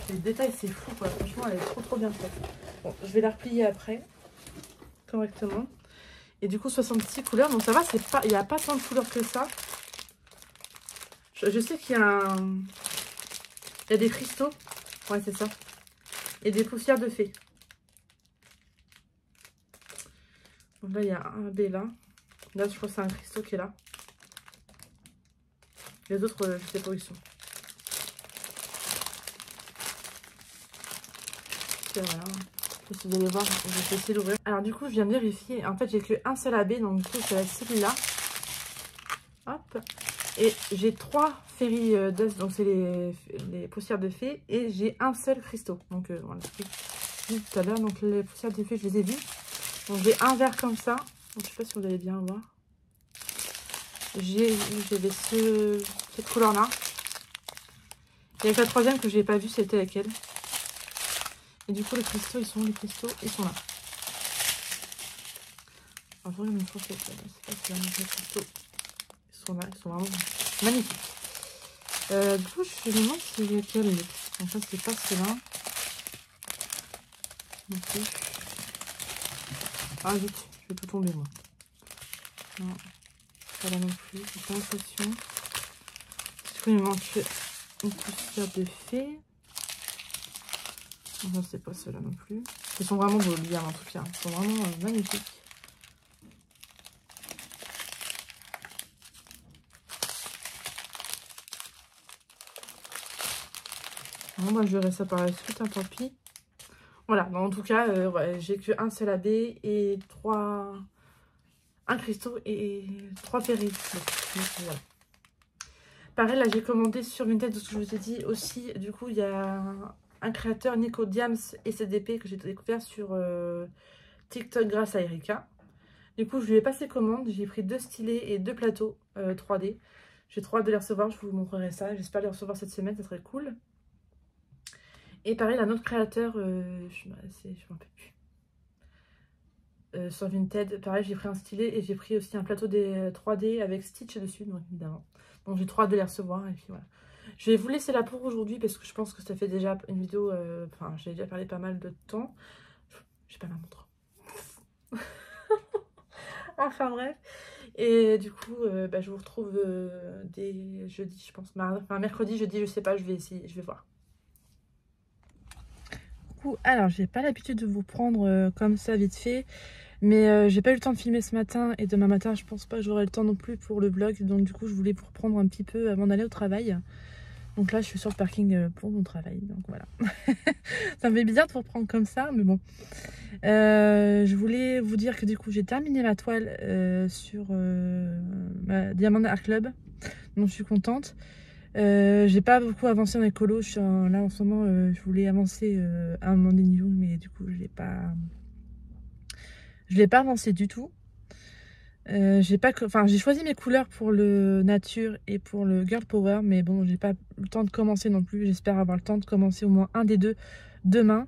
Les détails, c'est fou, quoi. Franchement, elle est trop bien faite. Bon, je vais la replier après, correctement. Et du coup, 66 couleurs. Donc ça va, il n'y a pas tant de couleurs que ça. Je sais qu'il y a il y a des cristaux. Ouais, c'est ça. Et des poussières de fées. Donc là, il y a un B là. Là, je crois que c'est un cristaux qui est là. Les autres, je sais pas où ils sont. Et voilà. Et si vous allez voir, je vais essayer d'ouvrir. Alors du coup, je viens de vérifier. En fait, j'ai qu'un seul AB. Donc du coup, c'est celui-là. Hop. Et j'ai 3 féeries dust. Donc c'est les poussières de fées. Et j'ai un seul cristaux. Donc voilà. Tout à l'heure. Donc les poussières de fées, je les ai vues. Donc j'ai un vert comme ça. Donc je sais pas si vous allez bien voir. J'avais cette couleur là. Et avec la troisième que j'ai pas vue, c'était laquelle. Et du coup les cristaux, ils sont où? Les cristaux, ils sont là. Alors je regarde une fois, c'est pas si les cristaux. Ils sont là, ils sont vraiment magnifiques. Du coup je me demande si c'est lequel. En fait c'est pas ceux-là. Non plus. Ah vite, je vais tout tomber moi. Non. Pas là non plus, j'ai pas l'impression. Du coup, il me manque une poussière de fée. Non, c'est pas ceux-là non plus. Ils sont vraiment beaux, bien en tout cas. Ils sont vraiment magnifiques. Bon, moi, je verrai ça par la suite, hein, tant pis. Voilà, bon, en tout cas, ouais, j'ai qu'un seul AB et un cristaux et 3 féeries. Donc, voilà. Pareil, là, j'ai commandé sur Vinted, ce que je vous ai dit aussi. Du coup, il y a un créateur, Nico Diams et CDP, que j'ai découvert sur TikTok grâce à Erika. Du coup, je lui ai passé commande. J'ai pris 2 stylets et 2 plateaux 3D. J'ai trop hâte de les recevoir. Je vous montrerai ça. J'espère les recevoir cette semaine. Ça serait cool. Et pareil, un autre créateur, je m'en rappelle plus. Sur Vinted, pareil, j'ai pris un stylet et j'ai pris aussi un plateau des 3D avec Stitch dessus, donc évidemment. Donc j'ai trop hâte de les recevoir et puis voilà. Je vais vous laisser là pour aujourd'hui parce que je pense que ça fait déjà une vidéo, enfin j'ai déjà parlé pas mal de temps. J'ai pas ma montre. Enfin bref. Et du coup, je vous retrouve dès jeudi, je pense. Enfin mercredi, jeudi, je sais pas, je vais essayer, je vais voir. Alors, j'ai pas l'habitude de vous prendre comme ça vite fait, mais j'ai pas eu le temps de filmer ce matin et demain matin je pense pas que j'aurai le temps non plus pour le vlog, donc du coup je voulais vous reprendre un petit peu avant d'aller au travail. Donc là je suis sur le parking pour mon travail, donc voilà. Ça me fait bizarre de vous reprendre comme ça, mais bon. Je voulais vous dire que du coup j'ai terminé ma toile sur ma Diamond Art Club, donc je suis contente. J'ai pas beaucoup avancé en écolo, là en ce moment je voulais avancer à un moment donné, mais du coup je l'ai pas avancé du tout. J'ai choisi mes couleurs pour le nature et pour le girl power, mais bon j'ai pas le temps de commencer non plus. J'espère avoir le temps de commencer au moins un des deux demain.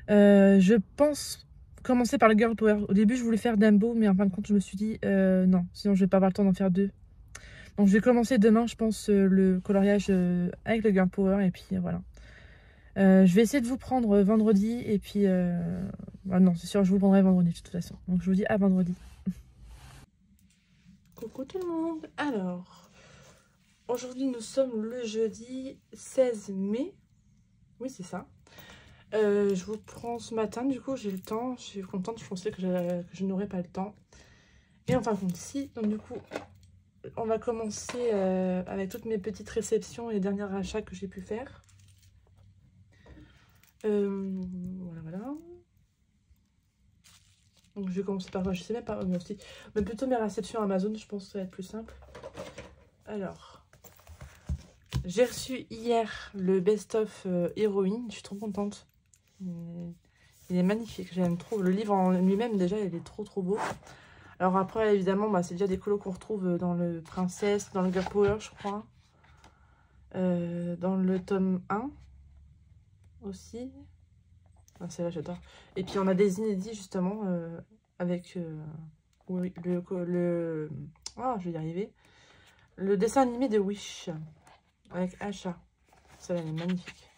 Je pense commencer par le girl power. Au début je voulais faire Dumbo, mais en fin de compte je me suis dit non, sinon je vais pas avoir le temps d'en faire deux. Donc je vais commencer demain, je pense, le coloriage avec le girl power et puis voilà. Je vais essayer de vous prendre vendredi et puis non, c'est sûr, je vous prendrai vendredi de toute façon. Donc je vous dis à vendredi. Coucou tout le monde. Alors, aujourd'hui nous sommes le jeudi 16 mai. Oui, c'est ça. Je vous prends ce matin, du coup j'ai le temps. Je suis contente, je pensais que je n'aurais pas le temps. Et en fin de compte, si. Donc du coup, on va commencer avec toutes mes petites réceptions et les derniers achats que j'ai pu faire. Voilà. Donc je vais commencer par quoi? Je sais même pas, mais plutôt mes réceptions Amazon, je pense que ça va être plus simple. Alors, j'ai reçu hier le best-of héroïne, je suis trop contente. Il est magnifique, j'aime trop. Le livre en lui-même, déjà, il est trop beau. Alors après, évidemment, c'est déjà des colos qu'on retrouve dans le Princesse, dans le Girl Power, je crois. Dans le tome 1 aussi. Ah, c'est là, j'adore. Et puis on a des inédits, justement, avec oui, je vais y arriver. Le dessin animé de Wish, avec Asha. Celle-là, elle est magnifique.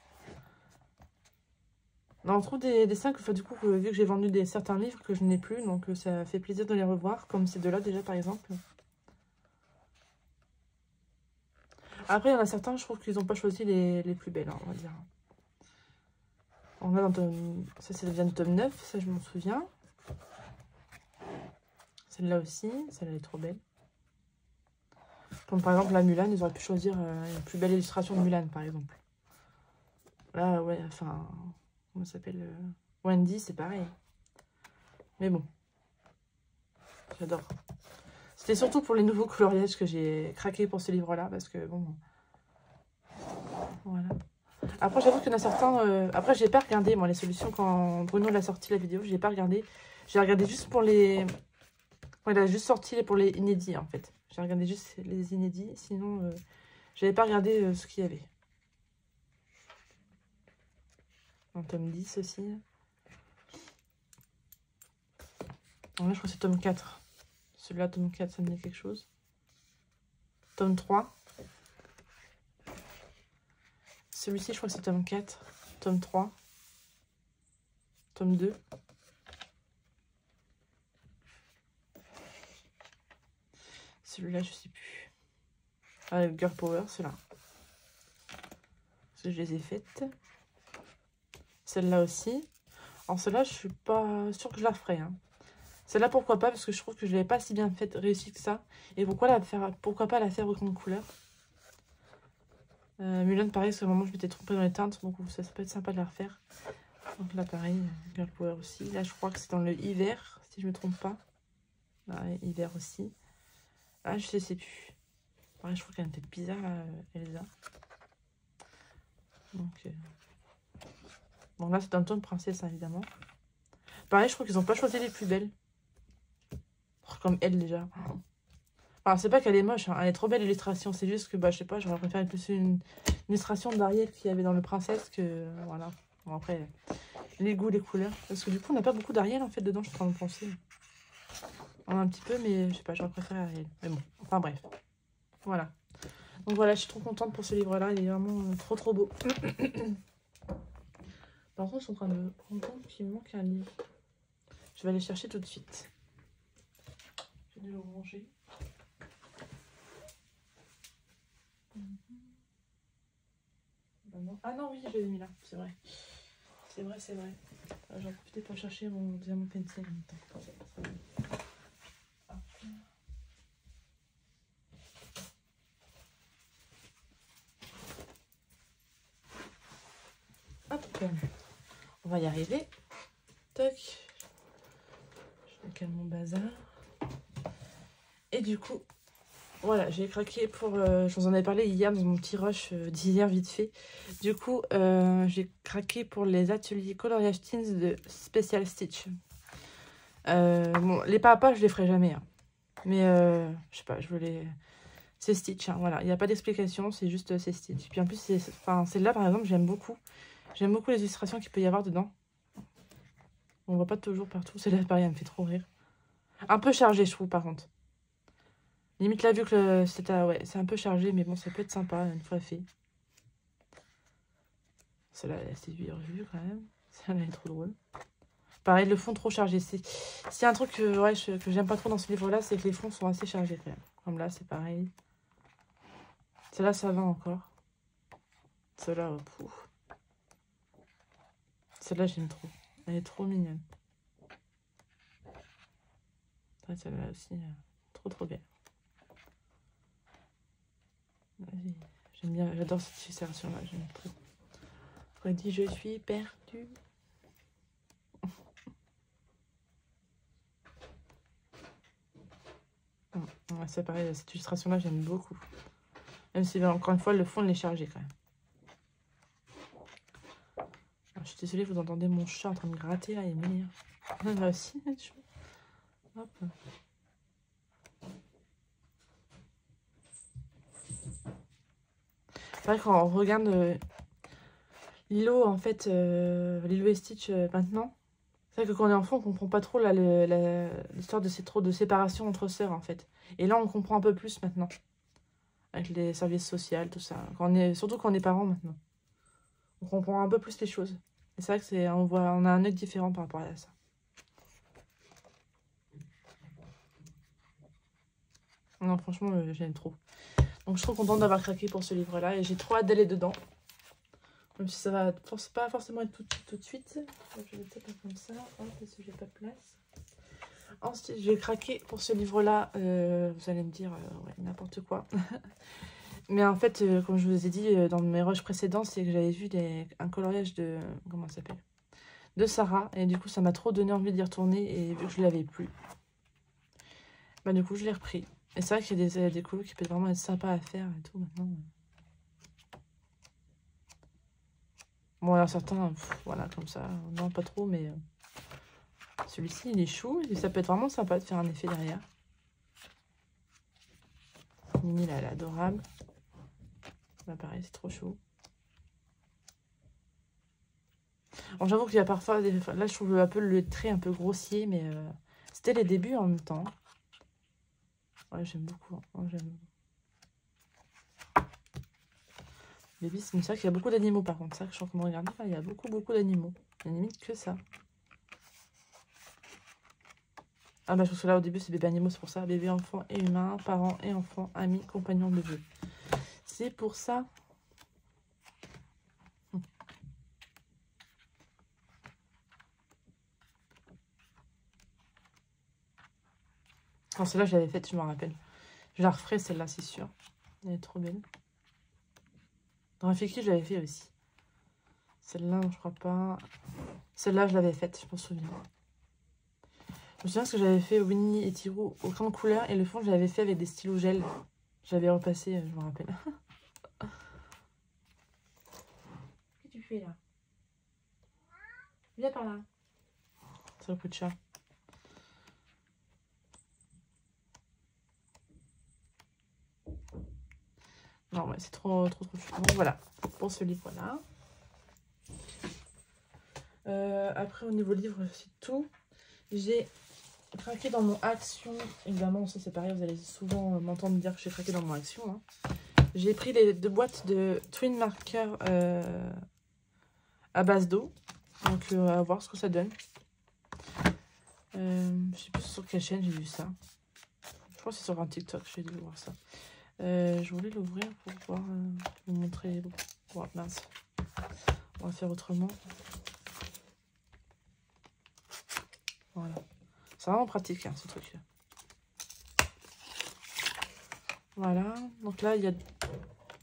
Non, on trouve des dessins que, du coup, vu que j'ai vendu certains livres que je n'ai plus, donc ça fait plaisir de les revoir, comme ces deux-là déjà, par exemple. Après, il y en a certains, je trouve qu'ils n'ont pas choisi les plus belles, hein, on va dire. On a ça, ça vient du tome 9, ça je m'en souviens. Celle-là aussi, celle-là est trop belle. Comme par exemple la Mulan, ils auraient pu choisir une plus belle illustration de Mulan, par exemple. Là, ouais, enfin, comment ça s'appelle Wendy, c'est pareil. Mais bon, j'adore. C'était surtout pour les nouveaux coloriages que j'ai craqué pour ce livre-là, parce que bon, voilà. Après, j'avoue qu'il y en a certains... Après, j'ai pas regardé, moi, les solutions, quand Bruno l'a sorti la vidéo, j'ai pas regardé. J'ai regardé juste pour les... Quand il a juste sorti pour les inédits, en fait. J'ai regardé juste les inédits, sinon, j'avais pas regardé ce qu'il y avait. En tome 10 aussi. Donc là, je crois que c'est tome 4. Celui-là, tome 4, ça me dit quelque chose. Tome 3. Celui-ci, je crois que c'est tome 4. Tome 3. Tome 2. Celui-là, je sais plus. Ah, Girl Power, c'est là. Parce que je les ai faites. Celle-là aussi. Alors celle-là, je suis pas sûre que je la ferai. Hein. Celle-là, pourquoi pas, parce que je trouve que je l'avais pas si bien faite, réussi que ça. Et pourquoi pas la faire autant de couleurs. Mulan, pareil, parce qu'à un moment, je m'étais trompée dans les teintes. Donc ça peut être sympa de la refaire. Donc là, pareil, Girl Power aussi. Là, je crois que c'est dans le hiver, si je me trompe pas. Là, hiver aussi. Ah, je sais plus. Ouais, je trouve qu'elle est peut-être bizarre, là, Elsa. Donc, bon, là, c'est un ton de princesse, hein, évidemment. Pareil, je trouve qu'ils n'ont pas choisi les plus belles. Comme elle, déjà. Enfin, c'est pas qu'elle est moche, hein. Elle est trop belle, l'illustration. C'est juste que, je sais pas, j'aurais préféré plus une illustration d'Ariel qu'il y avait dans le Princesse que... Voilà. Bon, après, les goûts, les couleurs. Parce que du coup, on n'a pas beaucoup d'Ariel, en fait, dedans, je suis en train de penser. On a un petit peu, mais je sais pas, j'aurais préféré Ariel. Mais bon, enfin bref. Voilà. Donc voilà, je suis trop contente pour ce livre-là. Il est vraiment trop, trop beau. Par contre, je suis en train de me rendre compte qu'il me manque un livre. Je vais aller chercher tout de suite. Je vais le ranger. Ah non, oui, je l'ai mis là, c'est vrai. C'est vrai, c'est vrai. J'en profitais pour chercher mon diamant pencil en même temps. Hop. On va y arriver. Toc. Je calme mon bazar. Et du coup, voilà, j'ai craqué pour... je vous en avais parlé hier dans mon petit rush d'hier vite fait. Du coup, j'ai craqué pour les ateliers coloriage teens de Special Stitch. Bon, les papas, je les ferai jamais. Hein. Mais, je sais pas, je voulais... C'est Stitch, hein, voilà. Il n'y a pas d'explication, c'est juste c'est Stitch. Puis en plus, celle-là, par exemple, j'aime beaucoup. J'aime beaucoup les illustrations qu'il peut y avoir dedans. On voit pas toujours partout. Celle-là, pareil, elle me fait trop rire. Un peu chargé, je trouve, par contre. Limite, là, vu que ouais, c'est un peu chargé, mais bon, ça peut être sympa, une fois fait. Celle-là, c'est vue quand même. Celle-là, elle est trop drôle. Pareil, le fond trop chargé. S'il y a un truc ouais, que j'aime pas trop dans ce livre-là, c'est que les fonds sont assez chargés, quand même. Comme là, c'est pareil. Celle-là, ça va encore. Celle-là, pouf. Celle-là, j'aime trop. Elle est trop mignonne. Celle-là aussi, trop trop bien. J'aime bien, j'adore cette illustration-là, j'aime trop. Quand il dit je suis perdue. Ouais, c'est pareil, cette illustration-là, j'aime beaucoup. Même si, encore une fois, le fond, il est chargé quand même. Alors, je suis désolée, vous entendez mon chat en train de gratter là, il m'énerve. Là aussi, hop. C'est vrai quand on regarde Lilo, en fait, Lilo et Stitch maintenant, c'est vrai que quand on est enfant, on comprend pas trop l'histoire de séparation entre sœurs, en fait. Et là, on comprend un peu plus maintenant. Avec les services sociaux, tout ça. Surtout quand on est parents maintenant. On comprend un peu plus les choses. Et c'est vrai que on a un œil différent par rapport à ça. Non, franchement, j'aime trop. Donc, je suis trop contente d'avoir craqué pour ce livre-là. Et j'ai trop hâte d'aller dedans. Même si ça va pas forcément être tout de suite. Donc, je vais peut-être comme ça. Parce que j'ai pas de place. Ensuite, j'ai craqué pour ce livre-là. Vous allez me dire, ouais, n'importe quoi. Mais en fait, comme je vous ai dit dans mes rushs précédents, c'est que j'avais vu un coloriage de... Comment ça s'appelle? De Sarah. Et du coup, ça m'a trop donné envie d'y retourner. Et vu que je l'avais plus, bah du coup, je l'ai repris. Et c'est vrai qu'il y a des colos qui peuvent vraiment être sympas à faire et tout maintenant. Bon, alors certains, voilà, comme ça. Non, pas trop, mais... celui-ci, il est chou. Et ça peut être vraiment sympa de faire un effet derrière. Mimi, là, elle est adorable. Là, pareil, c'est trop chaud. Bon, j'avoue qu'il y a parfois... Là, je trouve un peu le trait un peu grossier, mais... C'était les débuts en même temps. Ouais, j'aime beaucoup. Hein. J'aime. Baby, c'est vrai qu'il y a beaucoup d'animaux par contre. C'est ça que je suis en train de regarder. Il y a beaucoup d'animaux. Il n'y a limite que ça. Ah bah je pense que là au début c'est bébé animaux, c'est pour ça. Bébé, enfant et humain, parents et enfants, amis, compagnons de jeu. C'est pour ça. Quand celle-là je l'avais faite, je me rappelle. Je la referai celle-là, c'est sûr. Elle est trop belle. Dans Rafiki, je l'avais fait aussi. Celle-là, je crois pas. Celle-là, je l'avais faite, je m'en souviens. Je me souviens ce que j'avais fait Winnie et Tiro au crayon de couleur. Et le fond, je l'avais fait avec des stylos gel. J'avais repassé, je me rappelle. Qu'est-ce que tu fais là? Viens par là. C'est le coup de chat. Non, ouais, c'est trop chou. Donc voilà, pour ce livre-là. Après, au niveau livre, c'est tout. J'ai craqué dans mon Action. Évidemment, ça c'est pareil, vous allez souvent m'entendre dire que j'ai craqué dans mon Action. Hein. J'ai pris les 2 boîtes de Twin Marker à base d'eau. Donc, à voir ce que ça donne. Je sais plus sur quelle chaîne j'ai vu ça. Je crois que c'est sur un TikTok, j'ai dû voir ça. Je voulais l'ouvrir pour pouvoir vous montrer. Oh, mince. On va faire autrement. Voilà. C'est vraiment pratique, hein, ce truc. Voilà. Donc là, il y a...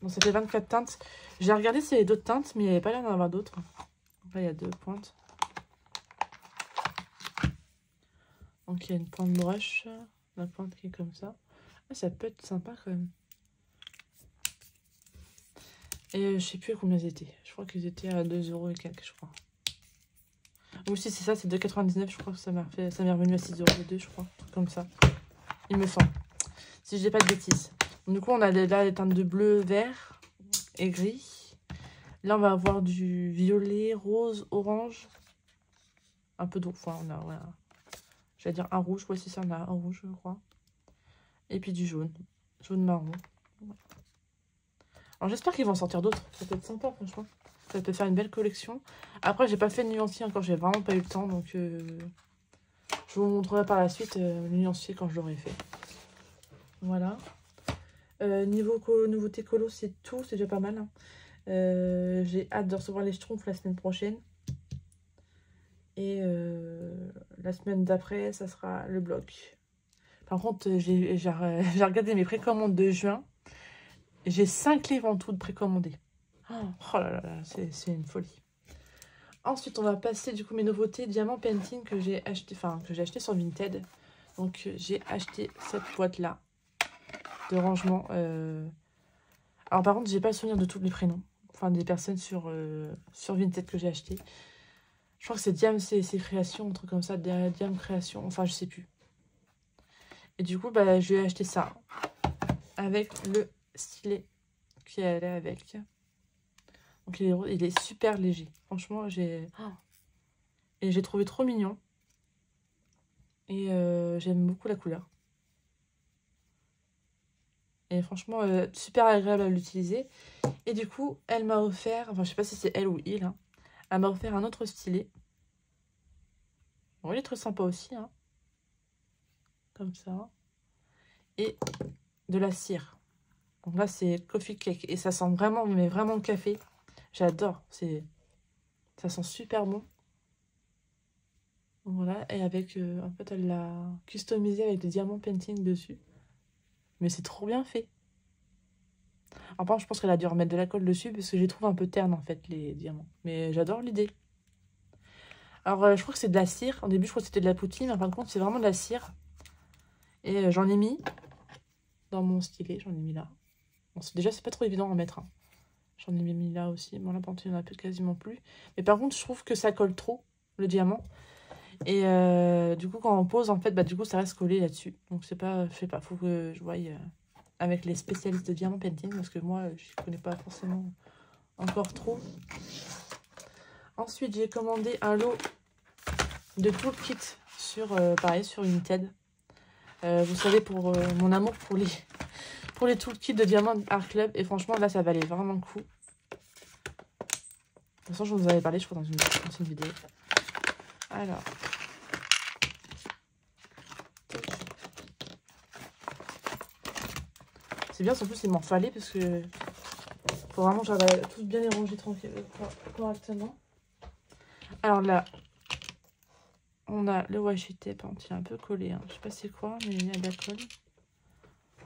Donc ça fait 24 teintes. J'ai regardé s'il y avait d'autres teintes, mais il n'y avait pas l'air d'en avoir d'autres. Donc là, il y a 2 pointes. Donc il y a une pointe brush. La pointe qui est comme ça. Ah, ça peut être sympa quand même. Et je sais plus à combien ils étaient. Je crois qu'ils étaient à 2 € et quelques, je crois. Ou si c'est ça, c'est 2,99. Je crois que ça m'est revenu à 6 € les deux, je crois. Un truc comme ça. Il me semble. Si je dis pas de bêtises. Du coup, on a là les teintes de bleu, vert et gris. Là, on va avoir du violet, rose, orange. Un peu d'eau. Enfin, on a, voilà. J'allais dire un rouge. Ouais, c'est ça, on a un rouge, je crois. Et puis du jaune. Jaune marron. Alors, j'espère qu'ils vont en sortir d'autres. Ça peut être sympa, franchement. Ça peut faire une belle collection. Après, j'ai pas fait de nuancier encore. J'ai vraiment pas eu le temps. Donc, je vous montrerai par la suite le nuancier quand je l'aurai fait. Voilà. Niveau nouveauté colo, c'est tout. C'est déjà pas mal. Hein. J'ai hâte de recevoir les Schtroumpfs la semaine prochaine. Et la semaine d'après, ça sera le bloc. Par contre, j'ai regardé mes précommandes de juin. J'ai 5 livres en tout de précommandés. Oh là là, c'est une folie. Ensuite, on va passer du coup mes nouveautés Diamant Painting que j'ai acheté sur Vinted. Donc, j'ai acheté cette boîte-là de rangement. Alors, par contre, j'ai pas le souvenir de tous les prénoms. Enfin, des personnes sur Vinted que j'ai acheté. Je crois que c'est Diam, c'est création, un truc comme ça. Diam Création, enfin, je sais plus. Et du coup, bah, je vais acheter ça avec le stylet qui allait avec. Donc, il est super léger. Franchement, j'ai trouvé trop mignon. Et j'aime beaucoup la couleur. Et franchement, super agréable à l'utiliser. Et du coup, elle m'a offert, enfin, je sais pas si c'est elle ou il, hein, elle m'a offert un autre stylet. Bon, il est très sympa aussi, hein. Comme ça. Et de la cire. Donc là, c'est Coffee Cake. Et ça sent vraiment, mais vraiment le café. J'adore. Ça sent super bon. Voilà. Et avec, en fait, elle l'a customisé avec des diamants painting dessus. Mais c'est trop bien fait. Après, je pense qu'elle a dû remettre de la colle dessus parce que je les trouve un peu ternes, en fait, les diamants. Mais j'adore l'idée. Alors, je crois que c'est de la cire. Au début, je crois que c'était de la poutine. En fin de compte, c'est vraiment de la cire. Et j'en ai mis dans mon stylet. J'en ai mis là. Bon, déjà, c'est pas trop évident à mettre. Hein. J'en ai mis là aussi. Bon, là, il n'y en a plus quasiment plus. Mais par contre, je trouve que ça colle trop, le diamant. Et du coup, quand on pose, en fait, bah, du coup, ça reste collé là-dessus. Donc, c'est pas... Je sais pas, faut que je voie avec les spécialistes de diamant painting. Parce que moi, je ne connais pas forcément encore trop. Ensuite, j'ai commandé un lot de toolkit sur, pareil, sur Vinted. Vous savez, pour mon amour pour les toolkits de Diamant Art Club. Et franchement, là, ça valait vraiment le coup. De toute façon, je vous en avais parlé, je crois, dans une ancienne vidéo. Alors. C'est bien, en plus, il m'en fallait parce que faut vraiment que j'avais tous bien les ranger tranquille, correctement. Alors là, on a le washi tape, hein, qui est un peu collé. Hein. Je sais pas c'est quoi, mais il y a de la colle.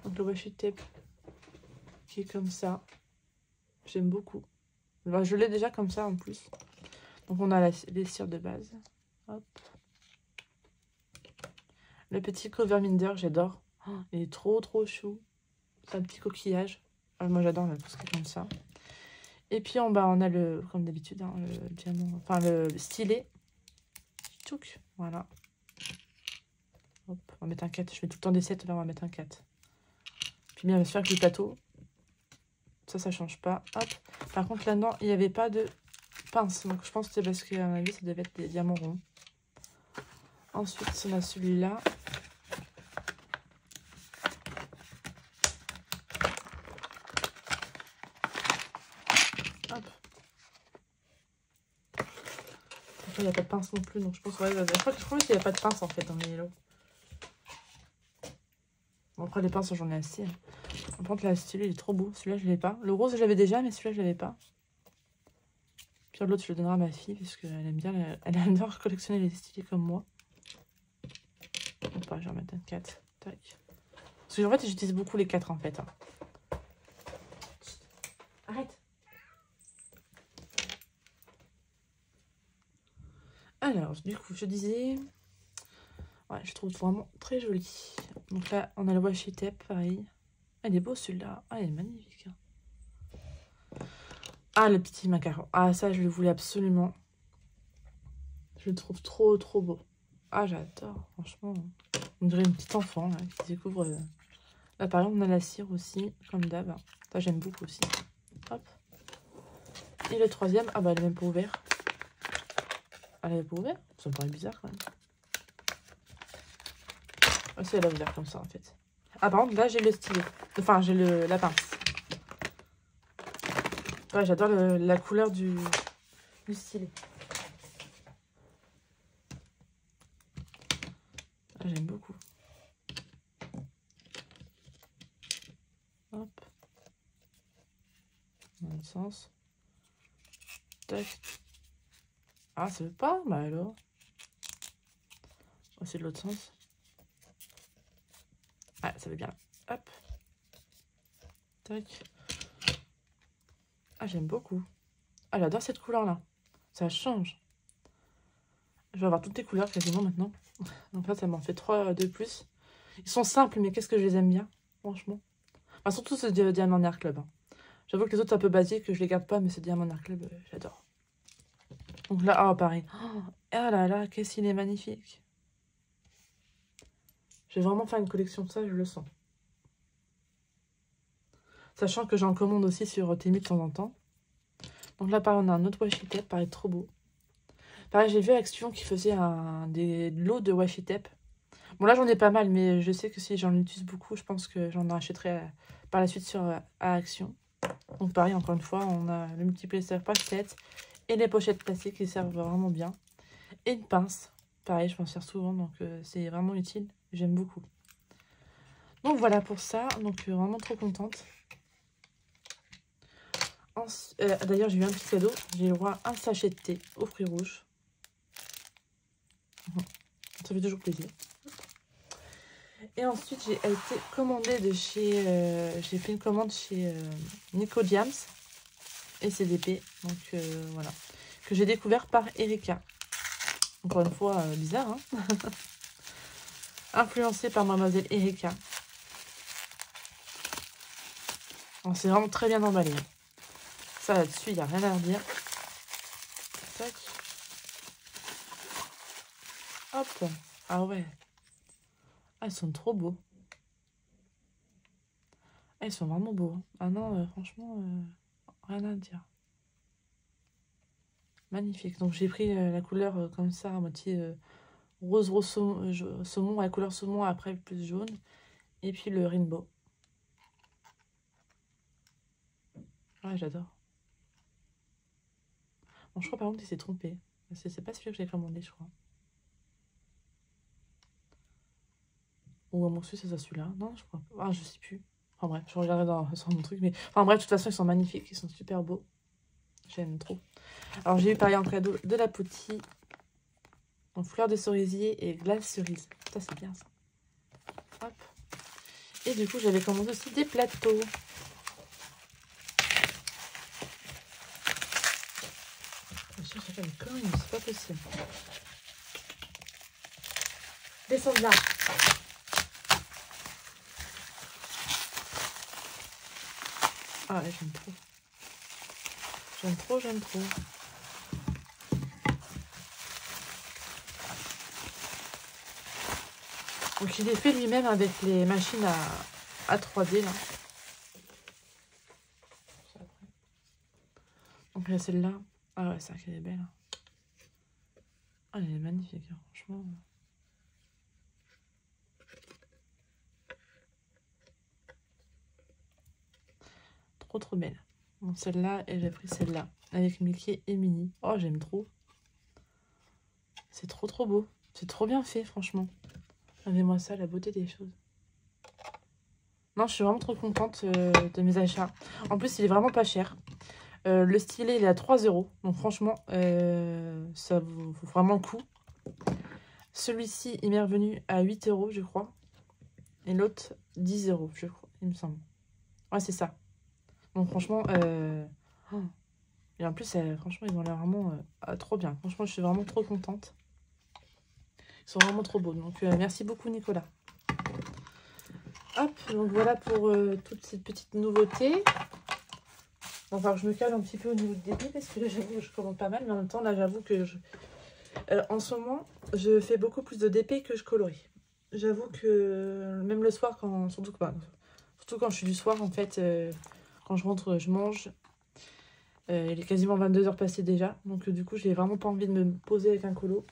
Donc le washi tape qui est comme ça. J'aime beaucoup. Alors, je l'ai déjà comme ça en plus. Donc on a les cires de base. Hop. Le petit cover minder, j'adore. Oh, il est trop chou. C'est un petit coquillage. Alors, moi j'adore tout ce qui est comme ça. Et puis en bas on a le, comme d'habitude, hein, le diamant, enfin le stylet. Tchouk, voilà. Hop, on va mettre un 4. Je mets tout le temps des 7, là on va mettre un 4. Puis bien sûr avec le plateau. Ça change pas. Hop. Par contre là-dedans, il n'y avait pas de pince. Donc je pense que c'est parce qu'à mon avis, ça devait être des diamants ronds. Ensuite, on a celui-là. Hop. Après, il n'y a pas de pince non plus. Donc je pense ouais, je crois qu'il n'y a pas de pince en fait dans les lots. Bon, après, les pinces, j'en ai assez. Par contre, là, celui-là, il est trop beau. Celui-là, je l'ai pas. Le rose, je l'avais déjà, mais celui-là, je l'avais pas. Puis l'autre, je le donnerai à ma fille, parce qu'elle aime bien, elle adore collectionner les stylés comme moi. Bon, pas, je vais en mettre un 4. Tac. Parce que en fait, j'utilise beaucoup les 4 en fait. Hein. Arrête. Alors, du coup, je disais... Ouais, je trouve vraiment très joli. Donc là, on a le washi tape, pareil. Ah, il est beau celui-là. Ah, il est magnifique. Ah, le petit macaron. Ah, ça, je le voulais absolument. Je le trouve trop, trop beau. Ah, j'adore, franchement. On dirait une petite enfant là, qui découvre... Là, par exemple, on a la cire aussi, comme d'hab. Ça, j'aime beaucoup aussi. Hop. Et le troisième, ah bah, elle est même pas ouverte. Elle est pas ouverte? Ça me paraît bizarre quand même. Ah, si, elle a ouvert comme ça en fait. Ah, par contre, là, j'ai le stylet. Enfin, j'ai la pince. Ouais, j'adore la couleur du stylet. Ah, j'aime beaucoup. Hop. Dans le sens. Tac. Ah, ça veut pas? Bah alors. Oh, c'est de l'autre sens. Ah, ça veut bien. Hop. Tac. Ah, j'aime beaucoup. Ah, j'adore cette couleur-là. Ça change. Je vais avoir toutes les couleurs quasiment maintenant. En fait, ça m'en fait 3 de plus. Ils sont simples, mais qu'est-ce que je les aime bien, franchement. Enfin, surtout ce Diamant Air Club. Hein. J'avoue que les autres, un peu basiques, que je les garde pas, mais ce Diamant Air Club, j'adore. Donc là, ah, pareil. Oh, ah là là, qu'est-ce qu'il est magnifique. Je vais vraiment faire une collection de ça, je le sens. Sachant que j'en commande aussi sur Temu de temps en temps. Donc là, pareil, on a un autre washi tape, pareil, trop beau. Pareil, j'ai vu Action qui faisait des lots de washi tape. Bon, là, j'en ai pas mal, mais je sais que si j'en utilise beaucoup, je pense que j'en achèterai par la suite sur Action. Donc pareil, encore une fois, on a le multiplayer pochette et les pochettes plastiques qui servent vraiment bien. Et une pince. Pareil, je m'en sers souvent, donc c'est vraiment utile. J'aime beaucoup. Donc voilà pour ça. Donc vraiment trop contente. D'ailleurs, j'ai eu un petit cadeau. J'ai eu droit à un sachet de thé aux fruits rouges. Ça fait toujours plaisir. Et ensuite, j'ai été commandée de chez... j'ai fait une commande chez Nico Diams et CDP. Donc voilà. Que j'ai découvert par Erika. Encore une fois, bizarre, hein. Influencée par mademoiselle Erika. C'est vraiment très bien emballé. Ça là-dessus, il n'y a rien à redire. Tac. Hop. Ah ouais. Ah, ils sont trop beaux. Ah, ils sont vraiment beaux. Hein. Ah non, franchement, rien à dire. Magnifique. Donc j'ai pris la couleur comme ça, à moitié rose saumon, la couleur saumon, après plus jaune. Et puis le rainbow. Ouais, j'adore. Bon, je crois par contre qu'il s'est trompé. C'est pas celui que j'ai commandé, je crois. Ou à mon c'est ça celui-là. Non, je crois pas. Ah, je sais plus. Enfin bref, je regarderai sur mon truc. Mais enfin bref, de toute façon, ils sont magnifiques. Ils sont super beaux. J'aime trop. Alors, j'ai eu pareil en cadeau de la Poti. Donc, fleur de cerisier et glace cerise. Ça, c'est bien ça. Hop. Et du coup, j'avais commandé aussi des plateaux. Je cherche à faire une connerie, mais c'est pas possible. Descends de là. Ah ouais, j'aime trop. J'aime trop, j'aime trop. Donc il est fait lui-même avec les machines à 3D là. Donc là celle-là. Ah ouais, c'est vrai qu'elle est belle. Ah, elle est magnifique, hein, franchement. Trop trop belle. Bon, celle-là, et j'ai pris celle-là, avec Mickey et Minnie. Oh, j'aime trop. C'est trop trop beau. C'est trop bien fait, franchement. Regardez-moi ça, la beauté des choses. Non, je suis vraiment trop contente de mes achats. En plus, il est vraiment pas cher. Le stylet, il est à 3 €. Donc franchement, ça vaut vraiment le coup. Celui-ci, il m'est revenu à 8 €, je crois. Et l'autre, 10 €, je crois, il me semble. Ouais, c'est ça. Donc franchement, oh. Et en plus, franchement, ils ont l'air vraiment trop bien. Franchement, je suis vraiment trop contente. Ils sont vraiment trop beaux. Donc merci beaucoup, Nicolas. Hop, donc voilà pour toutes ces petites nouveautés. Bon, enfin, je me calme un petit peu au niveau des débit parce que là, j'avoue que je commande pas mal. Mais en même temps, là, j'avoue que en ce moment, je fais beaucoup plus de DP que je colorie. J'avoue que même le soir, surtout quand je suis du soir, en fait, quand je rentre, je mange. Il est quasiment 22 h passées déjà. Donc du coup, j'ai vraiment pas envie de me poser avec un colo.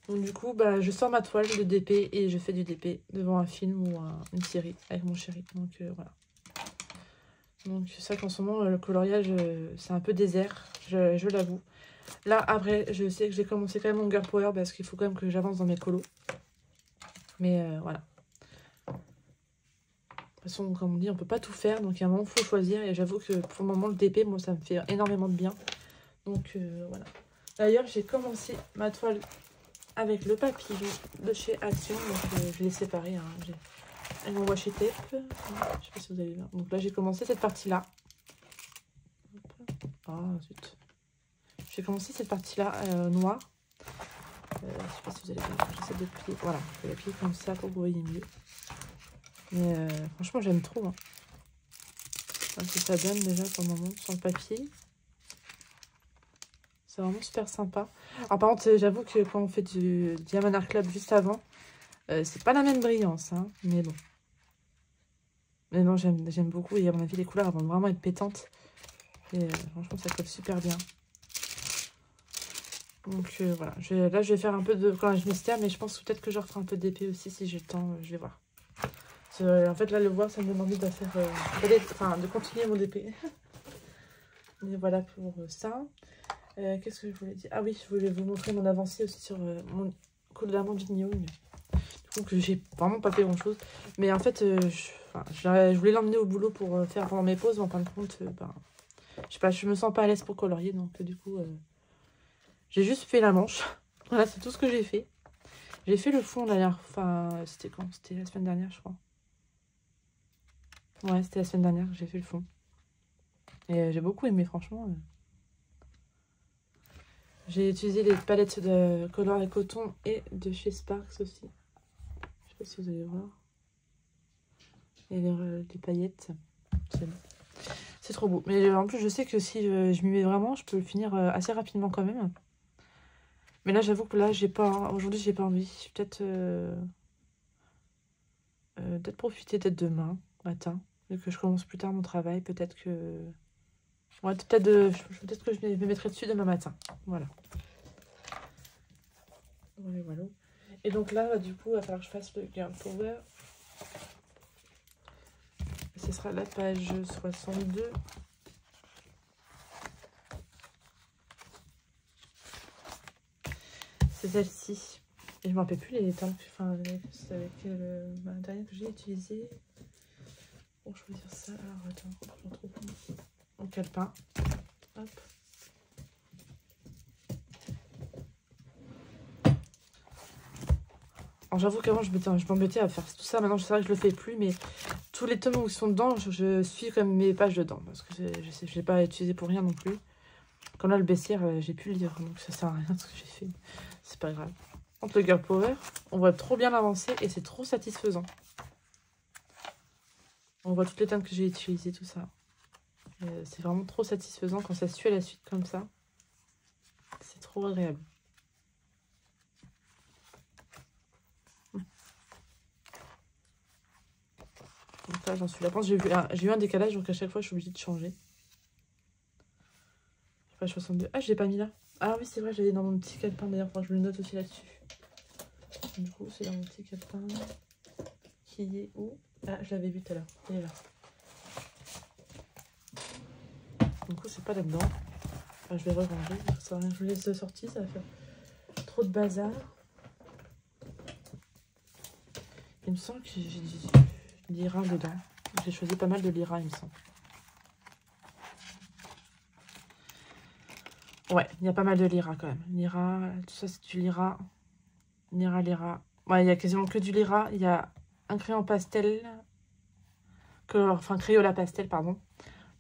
Donc du coup, bah, je sors ma toile de DP et je fais du DP devant un film ou une série avec mon chéri. Donc voilà. Donc c'est ça qu'en ce moment, le coloriage, c'est un peu désert, je l'avoue. Là, après, je sais que j'ai commencé quand même mon girl power parce qu'il faut quand même que j'avance dans mes colos. Mais voilà. De toute façon, comme on dit, on peut pas tout faire. Donc, il y a un moment, il faut choisir. Et j'avoue que pour le moment, le DP, moi, ça me fait énormément de bien. Donc, voilà. D'ailleurs, j'ai commencé ma toile avec le papillon de chez Action. Donc, je l'ai séparé. Hein. J'ai mon washi tape. Je sais pas si vous allez voir. Donc là, j'ai commencé cette partie-là. Ah, zut. J'ai commencé cette partie-là noire. Je sais pas si vous allez voir. J'essaie de plier. Voilà, je vais la plier comme ça pour que vous voyez mieux. Mais franchement, j'aime trop. Hein. Ce que ça donne déjà pour le moment sur le papier. C'est vraiment super sympa. Alors par contre, j'avoue que quand on fait du Diamond Art Club juste avant, c'est pas la même brillance. Hein, mais bon. Mais non, j'aime beaucoup. Et à mon avis, les couleurs vont vraiment être pétantes. Et franchement, ça colle super bien. Donc voilà. Là, je vais faire un peu de collage mystère. Mais je pense peut-être que je referai un peu d'épée aussi si j'ai le temps. Je vais voir. En fait, là, le voir, ça me donne envie de faire, de continuer mon DP. Et voilà pour ça. Qu'est-ce que je voulais dire? Ah oui, je voulais vous montrer mon avancée aussi sur mon col d'amande Vigneault. Du coup, que j'ai vraiment pas fait grand-chose. Mais en fait, je voulais l'emmener au boulot pour faire pendant mes pauses. Mais en fin de compte, je sais pas, je me sens pas à l'aise pour colorier. Donc, du coup, j'ai juste fait la manche. Voilà, c'est tout ce que j'ai fait. J'ai fait le fond la dernière fois. C'était quand? C'était la semaine dernière, je crois. Ouais, c'était la semaine dernière que j'ai fait le fond. Et j'ai beaucoup aimé, franchement. J'ai utilisé les palettes de Color et Coton et de chez Sparks aussi. Je sais pas si vous allez voir. Et les paillettes. C'est trop beau. Mais en plus, je sais que si je m'y mets vraiment, je peux le finir assez rapidement quand même. Mais là, j'avoue que là, j'ai pas. Aujourd'hui, j'ai pas envie. Peut-être profiter peut-être demain matin. Vu que je commence plus tard mon travail. Peut-être que. Ouais, peut-être que je me mettrai dessus demain matin. Voilà. Voilà, voilà. Et donc là, du coup, il va falloir que je fasse le Girl Power. Ce sera la page 62. C'est celle-ci. Et je ne me rappelle plus les temps c'est avec le matériel que j'ai utilisé pour choisir ça. Alors, attends, je retrouve mon calepin. Hop. Alors, j'avoue qu'avant, je m'embêtais à faire tout ça. Maintenant, c'est vrai que je le fais plus, mais tous les tomes où ils sont dedans, je suis quand même mes pages dedans. Parce que je ne l'ai pas utilisé pour rien non plus. Comme là, le baissière, j'ai pu le lire. Donc, ça sert à rien ce que j'ai fait. C'est pas grave. Entre le Girl Power, on voit trop bien l'avancée et c'est trop satisfaisant. On voit toutes les teintes que j'ai utilisées, tout ça. C'est vraiment trop satisfaisant quand ça suit à la suite comme ça. C'est trop agréable. Donc là, j'en suis là. J'ai eu un décalage, donc à chaque fois, je suis obligée de changer. page 62. Ah, je l'ai pas mis là. Ah oui, c'est vrai, j'avais dans mon petit calepin d'ailleurs. Enfin, je le note aussi là-dessus. Du coup, c'est dans mon petit calepin. Qui est où? Ah, je l'avais vu tout à l'heure. Il est là. Du coup, c'est pas là-dedans. Enfin, je vais re-ranger. Ça, je vous laisse sortir, ça va faire trop de bazar. Il me semble que j'ai l'IRA dedans. J'ai choisi pas mal de l'IRA, il me semble. Ouais, il y a pas mal de l'IRA quand même. L'IRA, tout ça c'est du l'IRA. l'IRA. Ouais, il y a quasiment que du l'IRA. Il y a un crayon pastel. Enfin, Crayola pastel, pardon.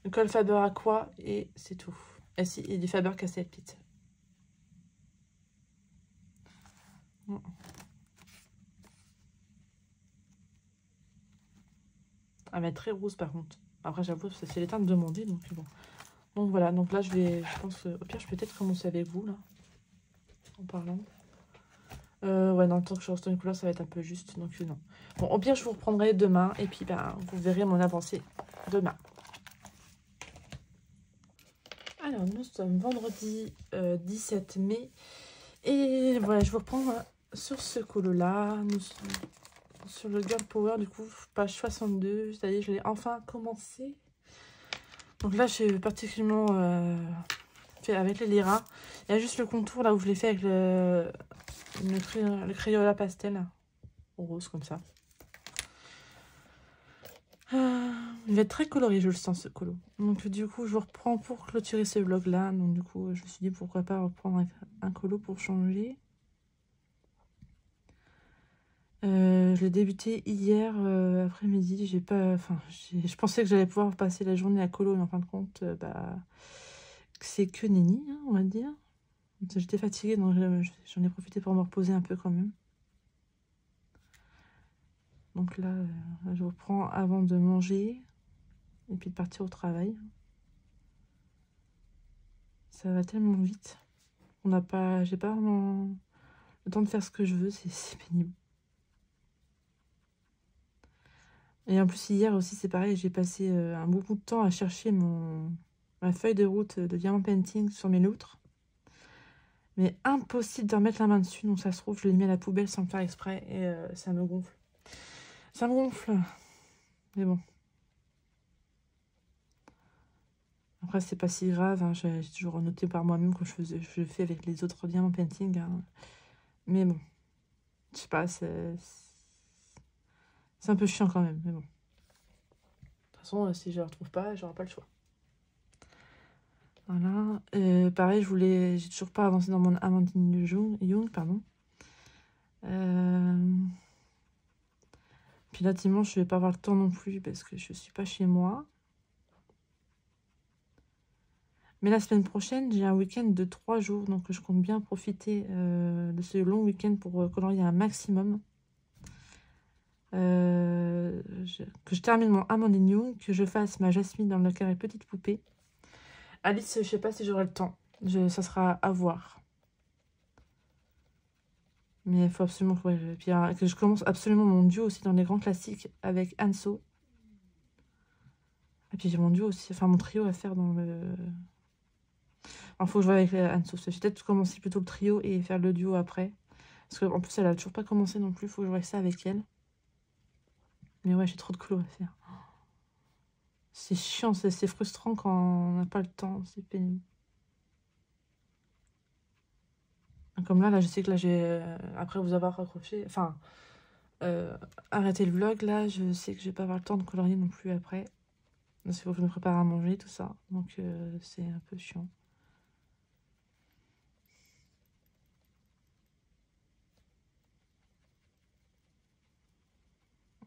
Le colle Faber Aqua et c'est tout. Ah si, et du Faber Castell Pit. Elle va être très rose par contre. Après, j'avoue, c'est les teintes demandées, donc bon. Donc voilà, donc là, je pense que, au pire, je peux peut-être commencer avec vous, là. En parlant. Ouais, non, tant que je reste une couleur, ça va être un peu juste, donc non. Bon, au pire, je vous reprendrai demain, et puis, ben, vous verrez mon avancée demain. Alors, nous sommes vendredi 17 mai. Et voilà, je vous reprends sur ce colo-là. Nous sommes sur le Girl Power, du coup, page 62. C'est-à-dire, je l'ai enfin commencé. Donc là, j'ai particulièrement fait avec les lyras. Il y a juste le contour, là, où je l'ai fait avec le Crayola pastel. Rose, comme ça. Il va être très coloré, je le sens, ce colo. Donc, du coup, je vous reprends pour clôturer ce vlog-là. Donc, du coup, je me suis dit, pourquoi pas reprendre un colo pour changer. Je l'ai débuté hier après-midi. Je pensais que j'allais pouvoir passer la journée à colo, mais en fin de compte, c'est que nenni, hein, on va dire. J'étais fatiguée, donc j'en ai profité pour me reposer un peu quand même. Donc là, je reprends avant de manger et puis de partir au travail. Ça va tellement vite. J'ai pas vraiment le temps de faire ce que je veux, c'est pénible. Et en plus, hier aussi, c'est pareil, j'ai passé un bon bout de temps à chercher ma feuille de route de Diamant Painting sur mes loutres. Mais impossible de remettre la main dessus, donc ça se trouve, je l'ai mis à la poubelle sans le faire exprès, et ça me gonfle. Ça me gonfle, mais bon. Après, c'est pas si grave, hein, j'ai toujours noté par moi-même quand je fais avec les autres Diamant Painting. Hein. Mais bon, je sais pas, c'est un peu chiant quand même, mais bon. De toute façon, si je ne la retrouve pas, j'aurai pas le choix. Voilà. Pareil, j'ai toujours pas avancé dans mon Amandine Young, pardon. Puis là, dimanche, je vais pas avoir le temps non plus parce que je suis pas chez moi. Mais la semaine prochaine, j'ai un week-end de 3 jours, donc je compte bien profiter de ce long week-end pour colorier un maximum. Que je termine mon Amandine Young, que je fasse ma Jasmine dans le carré petite poupée. Alice, je sais pas si j'aurai le temps. Ça sera à voir. Mais il faut absolument que je commence absolument mon duo aussi dans les grands classiques avec Anso. Et puis j'ai mon duo aussi, enfin mon trio à faire dans le... Alors, faut que je vois avec Anso. Je vais peut-être commencer plutôt le trio et faire le duo après. Parce qu'en plus, elle a toujours pas commencé non plus. Faut que je vois ça avec elle. Mais ouais, j'ai trop de clos à faire. C'est chiant, c'est frustrant quand on n'a pas le temps. C'est pénible. Comme là, je sais que là, après vous avoir raccroché... Enfin, arrêter le vlog, là, je sais que je vais pas avoir le temps de colorier non plus après. Parce qu'il faut que je me prépare à manger, tout ça. Donc, c'est un peu chiant.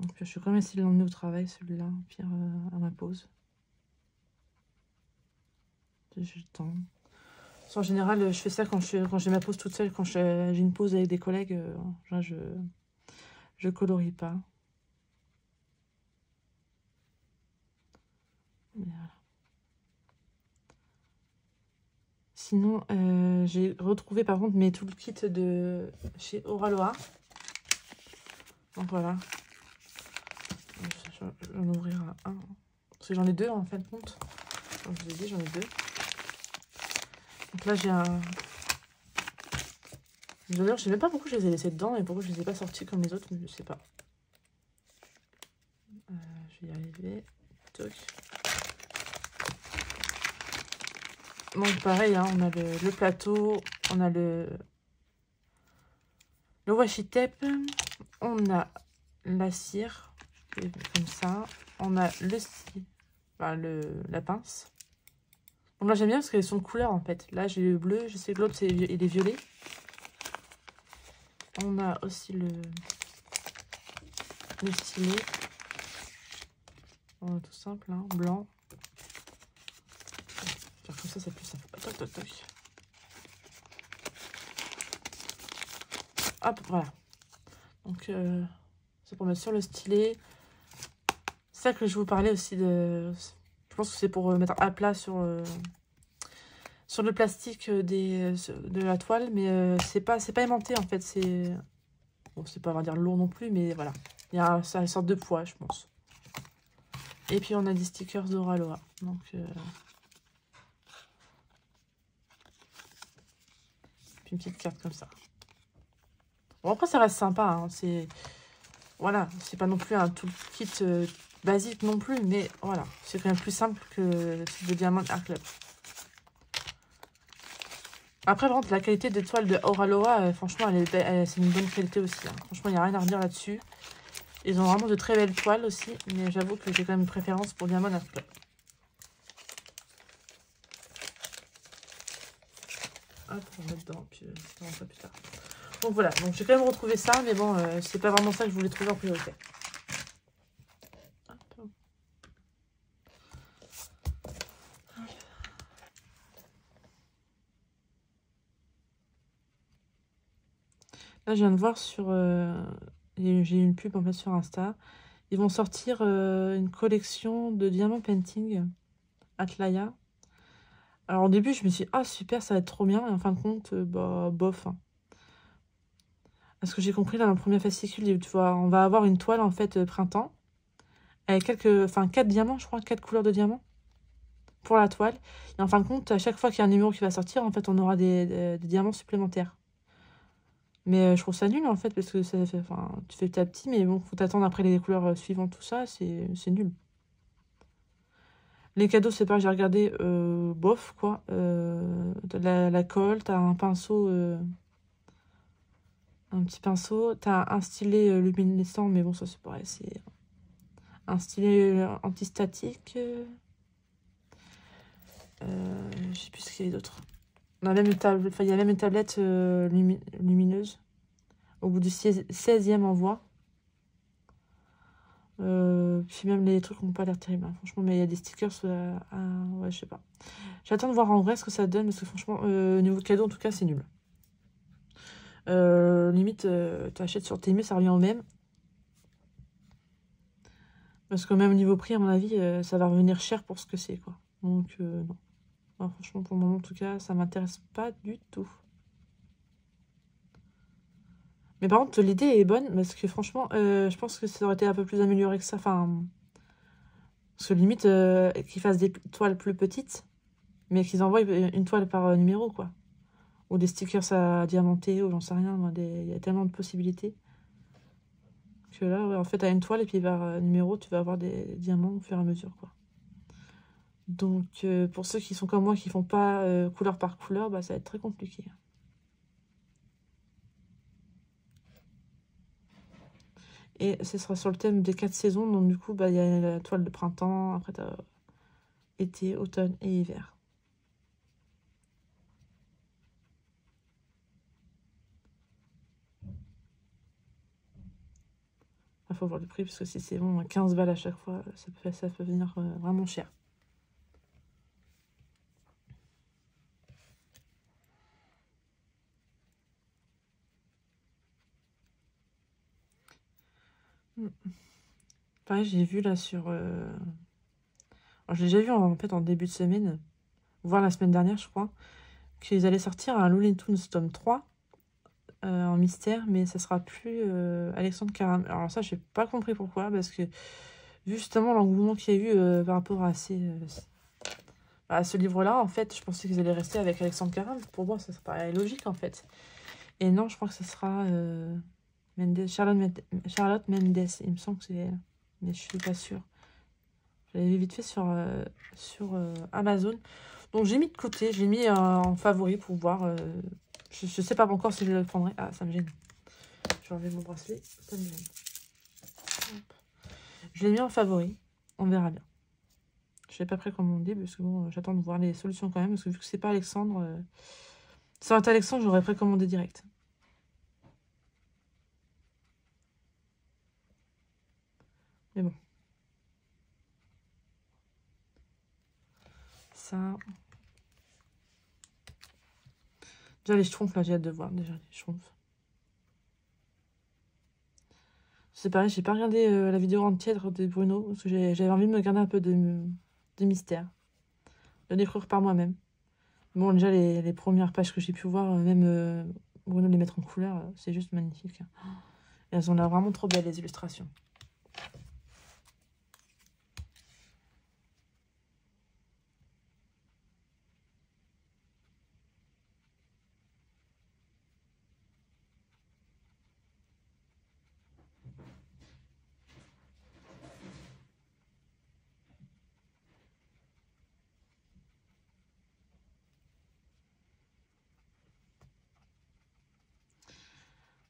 Donc, je vais quand même essayer de l'emmener au travail, celui-là, pire à ma pause. J'ai le temps. En général, je fais ça quand j'ai ma pause toute seule. Quand j'ai une pause avec des collègues, je colorie pas. Voilà. Sinon, j'ai retrouvé par contre mes toolkits de chez Oraloa. Donc voilà. Je vais en ouvrir un. Parce que j'en ai deux en fin de compte. Comme je vous ai dit, j'en ai deux. Donc là, j'ai un... D'ailleurs, je sais même pas pourquoi je les ai laissés dedans et pourquoi je les ai pas sortis comme les autres, mais je sais pas. Je vais y arriver. Toc. Donc pareil, hein, on a le plateau, on a le washi tape, on a la cire, comme ça, on a la pince. Donc là j'aime bien parce qu'elles sont de couleur en fait. Là j'ai le bleu, je sais que l'autre il est violet. On a aussi le stylet. Tout simple, hein, blanc. Faire comme ça, c'est plus simple. Toc, toc, toc. Hop, voilà. Donc, c'est pour mettre sur le stylet. C'est ça que je vous parlais aussi de... Je pense que c'est pour mettre à plat sur le plastique de la toile. Mais c'est pas aimanté, en fait. C'est... Bon, c'est pas, on va dire, lourd non plus, mais voilà. Ça a une sorte de poids, je pense. Et puis, on a des stickers d'Oraloa. Donc... Puis une petite carte comme ça. Bon, après, ça reste sympa. Hein. C'est... Voilà, c'est pas non plus un tout kit basique non plus, mais voilà, c'est quand même plus simple que le type de Diamond Art Club. Après, par contre, la qualité des toiles de Oraloa, franchement, c'est une bonne qualité aussi. Hein. Franchement, il n'y a rien à redire là-dessus. Ils ont vraiment de très belles toiles aussi, mais j'avoue que j'ai quand même une préférence pour Diamond Art Club. Hop, on va mettre dedans, puis on va plus tard. Donc voilà, donc j'ai quand même retrouvé ça, mais bon, c'est pas vraiment ça que je voulais trouver en priorité. Là, je viens de voir sur... j'ai eu une pub en fait sur Insta. Ils vont sortir une collection de diamant painting Atlaya. Alors au début, je me suis dit, ah super, ça va être trop bien. Et en fin de compte, bah bof. Hein. Parce que j'ai compris, là, dans le premier fascicule, tu vois, on va avoir une toile en fait printemps. Avec 4 diamants, je crois, 4 couleurs de diamants pour la toile. Et en fin de compte, à chaque fois qu'il y a un numéro qui va sortir, en fait, on aura des diamants supplémentaires. Mais je trouve ça nul en fait, parce que ça fait, tu fais petit à petit, mais bon, faut t'attendre après les couleurs suivantes, tout ça, c'est nul. Les cadeaux, c'est pas, j'ai regardé, bof, quoi. T'as la colle, t'as un pinceau, un petit pinceau, t'as un stylet luminescent, mais bon, ça c'est pareil, c'est un stylet antistatique. Je sais plus ce qu'il y a d'autre. Il y a même une tablette lumineuse au bout du 16e envoi. Puis même les trucs n'ont pas l'air terribles, hein, franchement, mais il y a des stickers, ouais, je sais pas. J'attends de voir en vrai ce que ça donne, parce que franchement, niveau cadeau, en tout cas, c'est nul. Limite, tu achètes sur Temu, ça revient au même. Parce que même au niveau prix, à mon avis, ça va revenir cher pour ce que c'est, quoi. Donc, non. Enfin, franchement, pour le moment, en tout cas, ça m'intéresse pas du tout. Mais par contre, l'idée est bonne, parce que franchement, je pense que ça aurait été un peu plus amélioré que ça. Enfin, parce que limite, qu'ils fassent des toiles plus petites, mais qu'ils envoient une toile par numéro, quoi. Ou des stickers à diamanter, ou j'en sais rien. Il y a tellement de possibilités. Que là, ouais, en fait, t'as une toile, et puis par numéro, tu vas avoir des diamants au fur et à mesure, quoi. Donc, pour ceux qui sont comme moi, qui font pas couleur par couleur, bah, ça va être très compliqué. Et ce sera sur le thème des 4 saisons. Donc, du coup, bah, il y a la toile de printemps. Après, tu as été, automne et hiver. Il faut voir le prix, parce que si c'est bon, 15 balles à chaque fois, ça peut venir vraiment cher. Pareil, j'ai vu là sur... Alors, je l'ai déjà vu en fait en début de semaine, voire la semaine dernière, je crois, qu'ils allaient sortir un Looney Tunes tome 3 en mystère, mais ça sera plus Alexandre Caramel. Alors ça, j'ai pas compris pourquoi, parce que vu justement l'engouement qu'il y a eu par rapport à À ce livre-là, en fait, je pensais qu'ils allaient rester avec Alexandre Caron. Pour moi, ça paraît logique, en fait. Et non, je crois que ce sera Charlotte Mendes. Il me semble que c'est... Mais je suis pas sûre. J'avais vite fait sur Amazon. Donc, j'ai mis de côté. J'ai mis en favori pour voir. Je sais pas encore si je le prendrai. Ah, ça me gêne. Je vais enlever mon bracelet. Ça me gêne. Hop. Je l'ai mis en favori. On verra bien. Je ne l'ai pas précommandé parce que bon, j'attends de voir les solutions quand même. Parce que vu que c'est pas Alexandre... Si ça aurait été Alexandre, j'aurais précommandé direct. Mais bon. Ça... Déjà les schtroumpfs, là, j'ai hâte de voir déjà les schtroumpfs. C'est pareil, j'ai pas regardé la vidéo entière de Bruno. Parce que j'avais envie de me garder un peu de mystère. De découvrir par moi-même. Bon, déjà, les premières pages que j'ai pu voir, même Bruno les mettre en couleur, c'est juste magnifique. Et elles ont l'air vraiment trop belles, les illustrations.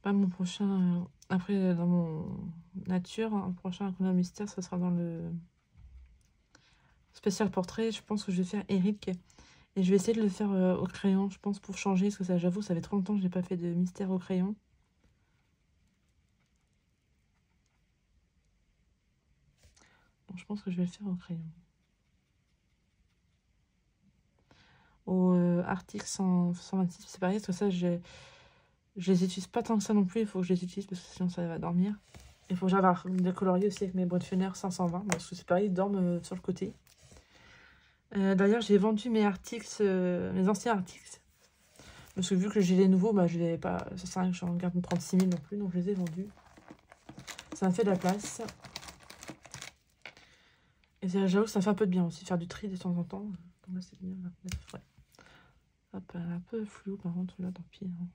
Pas mon prochain... après, dans mon nature, un prochain Inconnu mystère, ça sera dans le spécial portrait. Je pense que je vais faire Eric. Et je vais essayer de le faire au crayon, je pense, pour changer. Parce que ça, j'avoue, ça fait trop longtemps que j'ai pas fait de mystère au crayon. Donc, je pense que je vais le faire au crayon. Au article 126, c'est pareil, parce que ça, je les utilise pas tant que ça non plus. Il faut que je les utilise parce que sinon ça va dormir. Il faut que j'aille des colorier aussi avec mes boîtes Fener 520. Parce que c'est pareil, ils dorment sur le côté. D'ailleurs, j'ai vendu mes articles, mes anciens articles. Parce que vu que j'ai les nouveaux, bah, je les pas. Ça sert à rien que j'en garde 36 000 non plus. Donc je les ai vendus. Ça me fait de la place. Et j'avoue que ça fait un peu de bien aussi, faire du tri de temps en temps. Donc là, c'est bien. 29, ouais. Hop, un peu flou par contre, là, tant pis. Hein.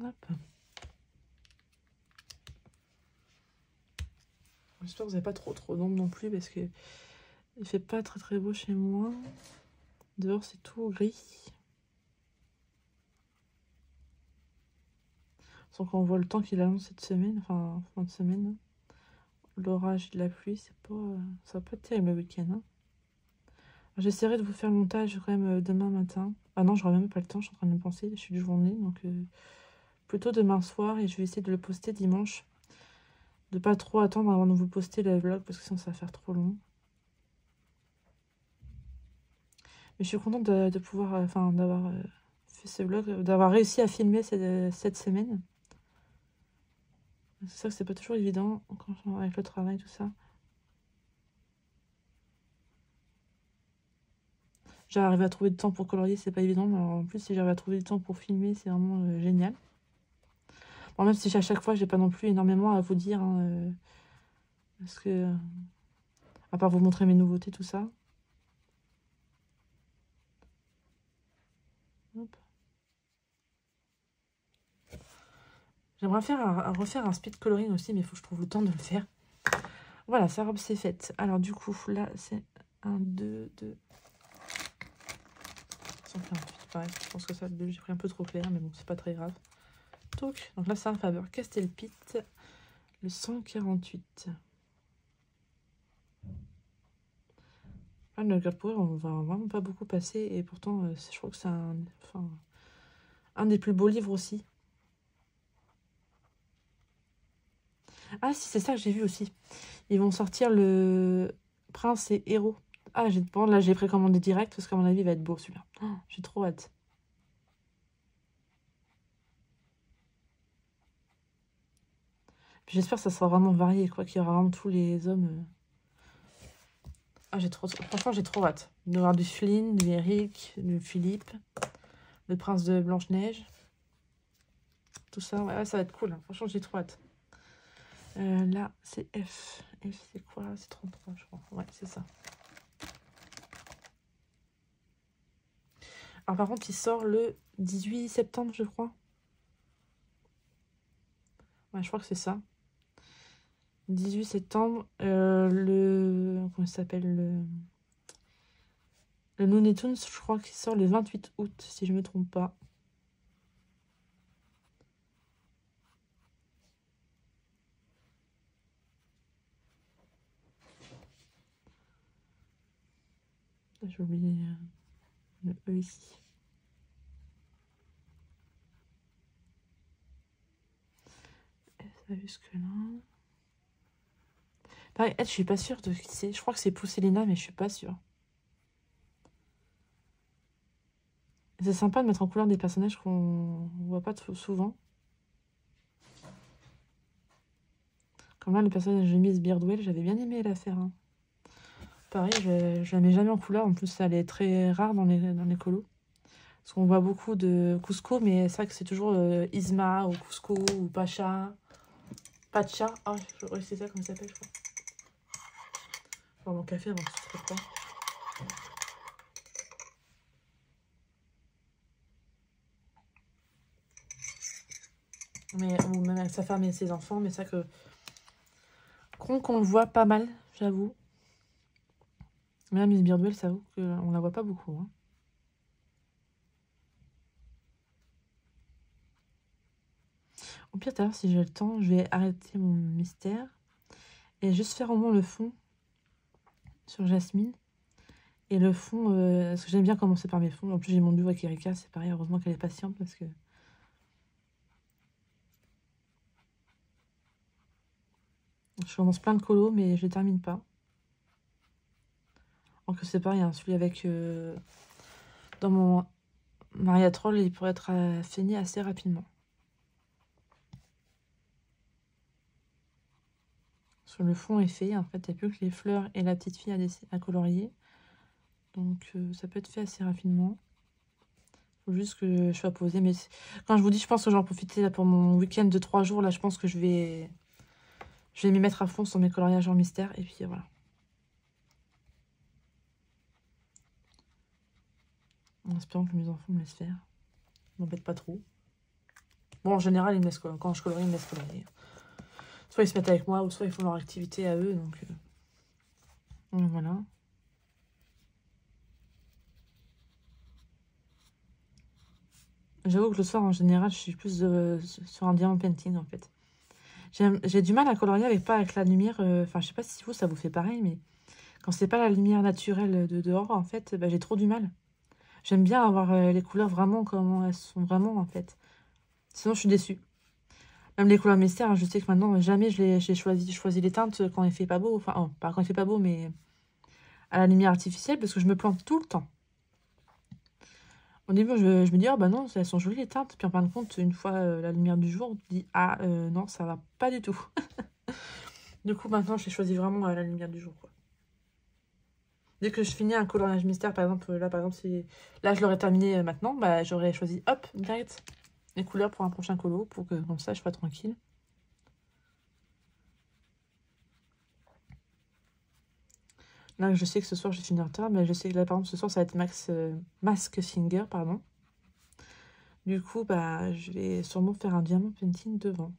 Hop. J'espère que vous n'avez pas trop d'ombre non plus parce que il fait pas très beau chez moi. Dehors, c'est tout gris. Sans qu'on voit le temps qu'il annonce cette semaine, enfin, fin de semaine. L'orage et la pluie, c'est pas, ça va pas être terrible le week-end. Hein. J'essaierai de vous faire le montage quand même demain matin. Ah non, j'aurai même pas le temps, je suis en train de me penser, je suis de journée, donc plutôt demain soir et je vais essayer de le poster dimanche. De pas trop attendre avant de vous poster le vlog parce que sinon ça va faire trop long. Mais je suis contente de pouvoir, enfin, d'avoir fait ce vlog, d'avoir réussi à filmer cette semaine. C'est ça que c'est pas toujours évident avec le travail, tout ça. J'arrive à trouver du temps pour colorier, c'est pas évident. Mais alors, en plus, si j'arrive à trouver du temps pour filmer, c'est vraiment génial. Bon, même si à chaque fois, j'ai pas non plus énormément à vous dire. Hein, parce que, à part vous montrer mes nouveautés, tout ça. J'aimerais refaire un speed coloring aussi, mais il faut que je trouve le temps de le faire. Voilà, sa robe c'est faite. Alors du coup, là, c'est 1, 2, 2. 148, pareil. Je pense que ça, j'ai pris un peu trop clair, mais bon, c'est pas très grave. Donc là, c'est un Faber Castell-Pitt, le 148. Là, le Girl Power, on va vraiment pas beaucoup passer, et pourtant, je trouve que c'est un des plus beaux livres aussi. Ah si, c'est ça que j'ai vu aussi. Ils vont sortir le Prince et Héros. Ah, bon, là, j'ai précommandé direct parce qu'à mon avis, il va être beau celui-là. Oh, j'ai trop hâte. J'espère que ça sera vraiment varié, quoi, qu'il y aura vraiment tous les hommes. Ah, franchement, j'ai trop hâte. De voir du Flynn, du Eric, du Philippe, le prince de Blanche-Neige. Tout ça, ouais, ça va être cool. Hein. Franchement, j'ai trop hâte. Là, c'est F. F, c'est quoi? C'est 33, je crois. Ouais, c'est ça. Alors, par contre, il sort le 18 septembre, je crois. Ouais, je crois que c'est ça. 18 septembre. Comment il s'appelle le Looney Tunes, je crois qu'il sort le 28 août, si je me trompe pas. J'ai oublié le E ici. Ça jusque-là. Pareil, je suis pas sûre de qui c'est. Je crois que c'est Pousselina, mais je suis pas sûre. C'est sympa de mettre en couleur des personnages qu'on voit pas souvent. Comme là, le personnage de Miss Beardwell, j'avais bien aimé la faire. Hein. Pareil, je la mets jamais en couleur. En plus, elle est très rare dans les colos. Parce qu'on voit beaucoup de Cusco, mais c'est vrai que c'est toujours Isma ou Cusco ou Pacha. Pacha. Ah, c'est ça comme ça s'appelle, je crois. Je vais boire mon café avant que ce soit trop tard. Mais, ou même avec sa femme et ses enfants, mais c'est vrai que qu'on le voit pas mal, j'avoue. Mais là, Miss Beardwell, ça vaut qu'on la voit pas beaucoup. Hein. Au pire, d'ailleurs, si j'ai le temps, je vais arrêter mon mystère et juste faire au moins le fond sur Jasmine. Et le fond, parce que j'aime bien commencer par mes fonds. En plus, j'ai mon duo avec Erika, c'est pareil. Heureusement qu'elle est patiente parce que je commence plein de colos, mais je les termine pas. Alors que c'est pareil, hein, celui avec dans mon Maria Troll, il pourrait être fini assez rapidement. Sur le fond est fait, en fait, il n'y a plus que les fleurs et la petite fille à colorier. Donc ça peut être fait assez rapidement. Faut juste que je sois posée. Mais quand je vous dis, je pense que j'en profiter là, pour mon week-end de 3 jours. Là, je pense que je vais m'y mettre à fond sur mes coloriages en mystère. Et puis voilà. En espérant que mes enfants me laissent faire. M'embête pas trop. Bon, en général, ils me laissent, quand je colorie, ils me laissent colorier. Soit ils se mettent avec moi, ou soit ils font leur activité à eux. Donc voilà. J'avoue que le soir, en général, je suis plus sur un diamant painting, en fait. J'ai du mal à colorier pas avec la lumière. Enfin, je sais pas si vous, ça vous fait pareil, mais quand c'est pas la lumière naturelle de dehors, en fait, bah, j'ai trop du mal. J'aime bien avoir les couleurs vraiment comment elles sont vraiment, en fait. Sinon, je suis déçue. Même les couleurs mystères, hein, je sais que maintenant, jamais j'ai choisi. Je choisis les teintes quand il fait pas beau. Enfin, oh, pas quand il fait pas beau, mais à la lumière artificielle, parce que je me plante tout le temps. Au début, je me dis, oh bah non, elles sont jolies les teintes. Puis en fin de compte, une fois la lumière du jour, on te dit, ah non, ça va pas du tout. Du coup, maintenant, j'ai choisi vraiment la lumière du jour, quoi. Dès que je finis un coloriage mystère, par exemple, là, si là, je l'aurais terminé maintenant, bah, j'aurais choisi, hop, direct, les couleurs pour un prochain colo, pour que, comme ça, je sois tranquille. Là, je sais que ce soir, je vais finir tard, mais je sais que là, par exemple, ce soir, ça va être Mask Finger, pardon. Du coup, bah, je vais sûrement faire un diamant painting devant.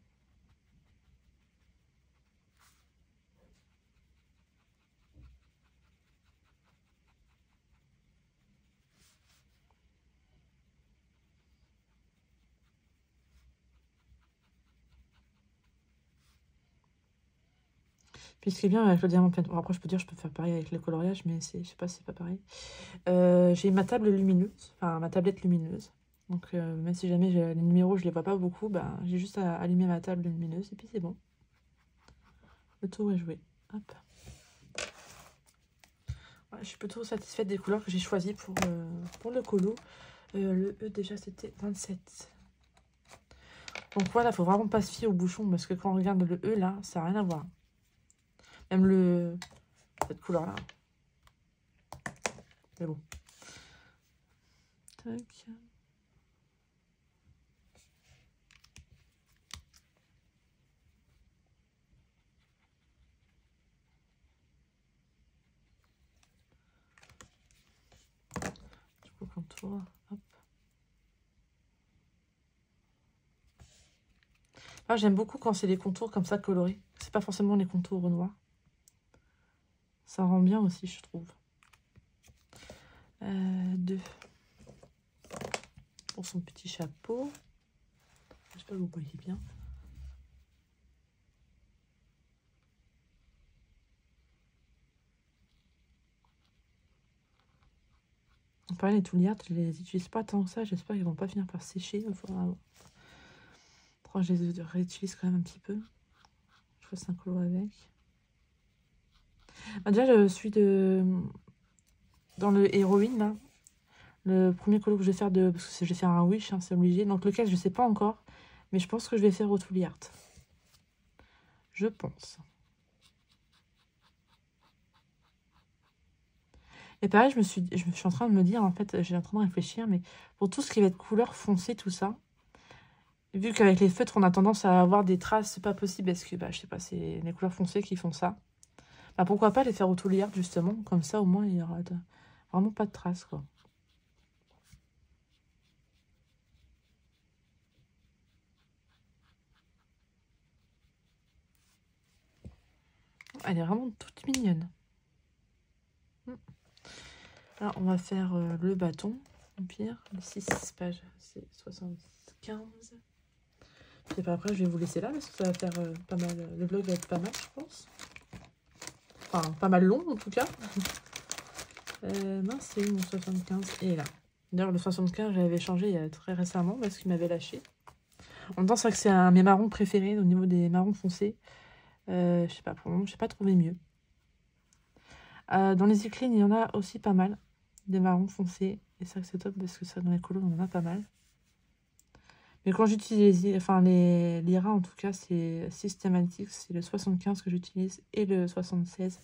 Puis ce qui est bien avec le diamant painting, bon, après, je peux dire, je peux faire pareil avec le coloriage, mais je sais pas si c'est pas pareil. J'ai ma table lumineuse, enfin, ma tablette lumineuse. Donc, même si jamais les numéros, je les vois pas beaucoup, bah, j'ai juste à allumer ma table lumineuse et puis c'est bon. Le tour est joué. Hop. Ouais, je suis plutôt satisfaite des couleurs que j'ai choisies pour le colo. Le E, déjà, c'était 27. Donc voilà, faut vraiment pas se fier au bouchon parce que quand on regarde le E, là, ça n'a rien à voir. Même cette couleur-là. Mais bon. Tac. contour. Hop. Ah, j'aime beaucoup quand c'est les contours comme ça colorés. C'est pas forcément les contours au noir. Ça rend bien aussi, je trouve. 2 pour son petit chapeau. J'espère que vous voyez bien. Pareil, les touliards, je les utilise pas tant que ça. J'espère qu'ils vont pas finir par sécher. Je les réutilise quand même un petit peu. Je fasse un colo avec. Ah, déjà, je suis dans le héroïne, là. Le premier colo que je vais faire parce que je vais faire un wish, hein, c'est obligé. Donc lequel, je sais pas encore. Mais je pense que je vais faire au touliard. Je pense. Et pareil, je suis en train de me dire, en fait, j'ai en train de réfléchir, mais pour tout ce qui va être couleur foncée, tout ça, vu qu'avec les feutres, on a tendance à avoir des traces, c'est pas possible, parce que, bah, je sais pas, c'est les couleurs foncées qui font ça. Bah, pourquoi pas les faire au touliard, justement, comme ça, au moins, il y aura vraiment pas de traces, quoi. Elle est vraiment toute mignonne. Alors, on va faire le bâton, au pire. Les 6 pages, c'est 75. Et puis après, je vais vous laisser là, parce que ça va faire pas mal. Le vlog va être pas mal, je pense. Enfin, pas mal long, en tout cas. Mince, c'est où mon 75? Et là. D'ailleurs, le 75, je l'avais changé il y a très récemment, parce qu'il m'avait lâché. En même temps, c'est vrai que c'est un de mes marrons préférés, au niveau des marrons foncés. Je sais pas, pour le moment, je n'ai pas trouvé mieux. Dans les éclines, il y en a aussi pas mal. Des marrons foncés. Et ça, c'est top parce que ça, dans les colos, on en a pas mal. Mais quand j'utilise les lyras, en tout cas, c'est systématique. C'est le 75 que j'utilise et le 76.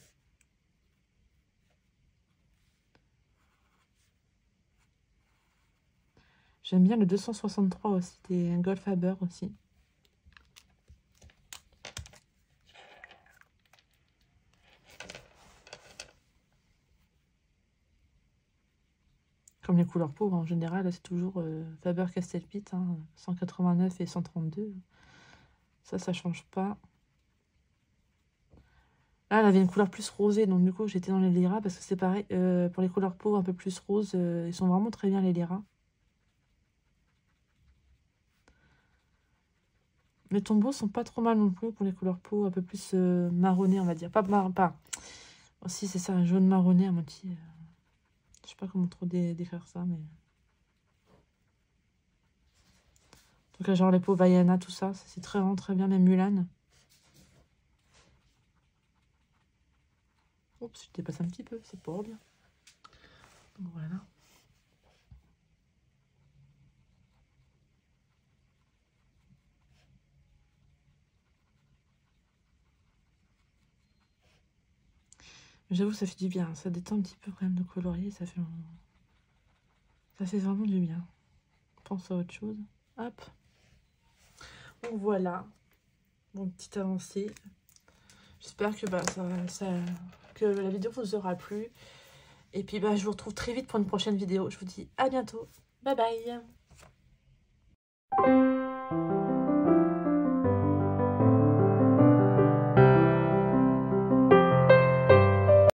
J'aime bien le 263 aussi, des Goldfaber aussi. Comme les couleurs pauvres, en général, c'est toujours Faber-Castell-Pitt, hein, 189 et 132. Ça change pas. Là, elle avait une couleur plus rosée, donc du coup, j'étais dans les lyras, parce que c'est pareil, pour les couleurs pauvres un peu plus roses, ils sont vraiment très bien, les lyras. Les tombeaux sont pas trop mal non plus pour les couleurs peau, un peu plus marronnées, on va dire. Pas marron, pas. Aussi, c'est ça, un jaune marronné à moitié. Je sais pas comment trop décrire ça, mais. En tout cas, genre les peaux Vaiana, tout ça, c'est très, vraiment très bien. Même Mulan. Oups, je dépasse un petit peu, c'est pas bien. Donc voilà. J'avoue, ça fait du bien. Ça détend un petit peu quand même de colorier. Ça fait vraiment du bien. Pense à autre chose. Hop. Donc voilà. Mon petite avancée. J'espère que, que la vidéo vous aura plu. Et puis, je vous retrouve très vite pour une prochaine vidéo. Je vous dis à bientôt. Bye bye.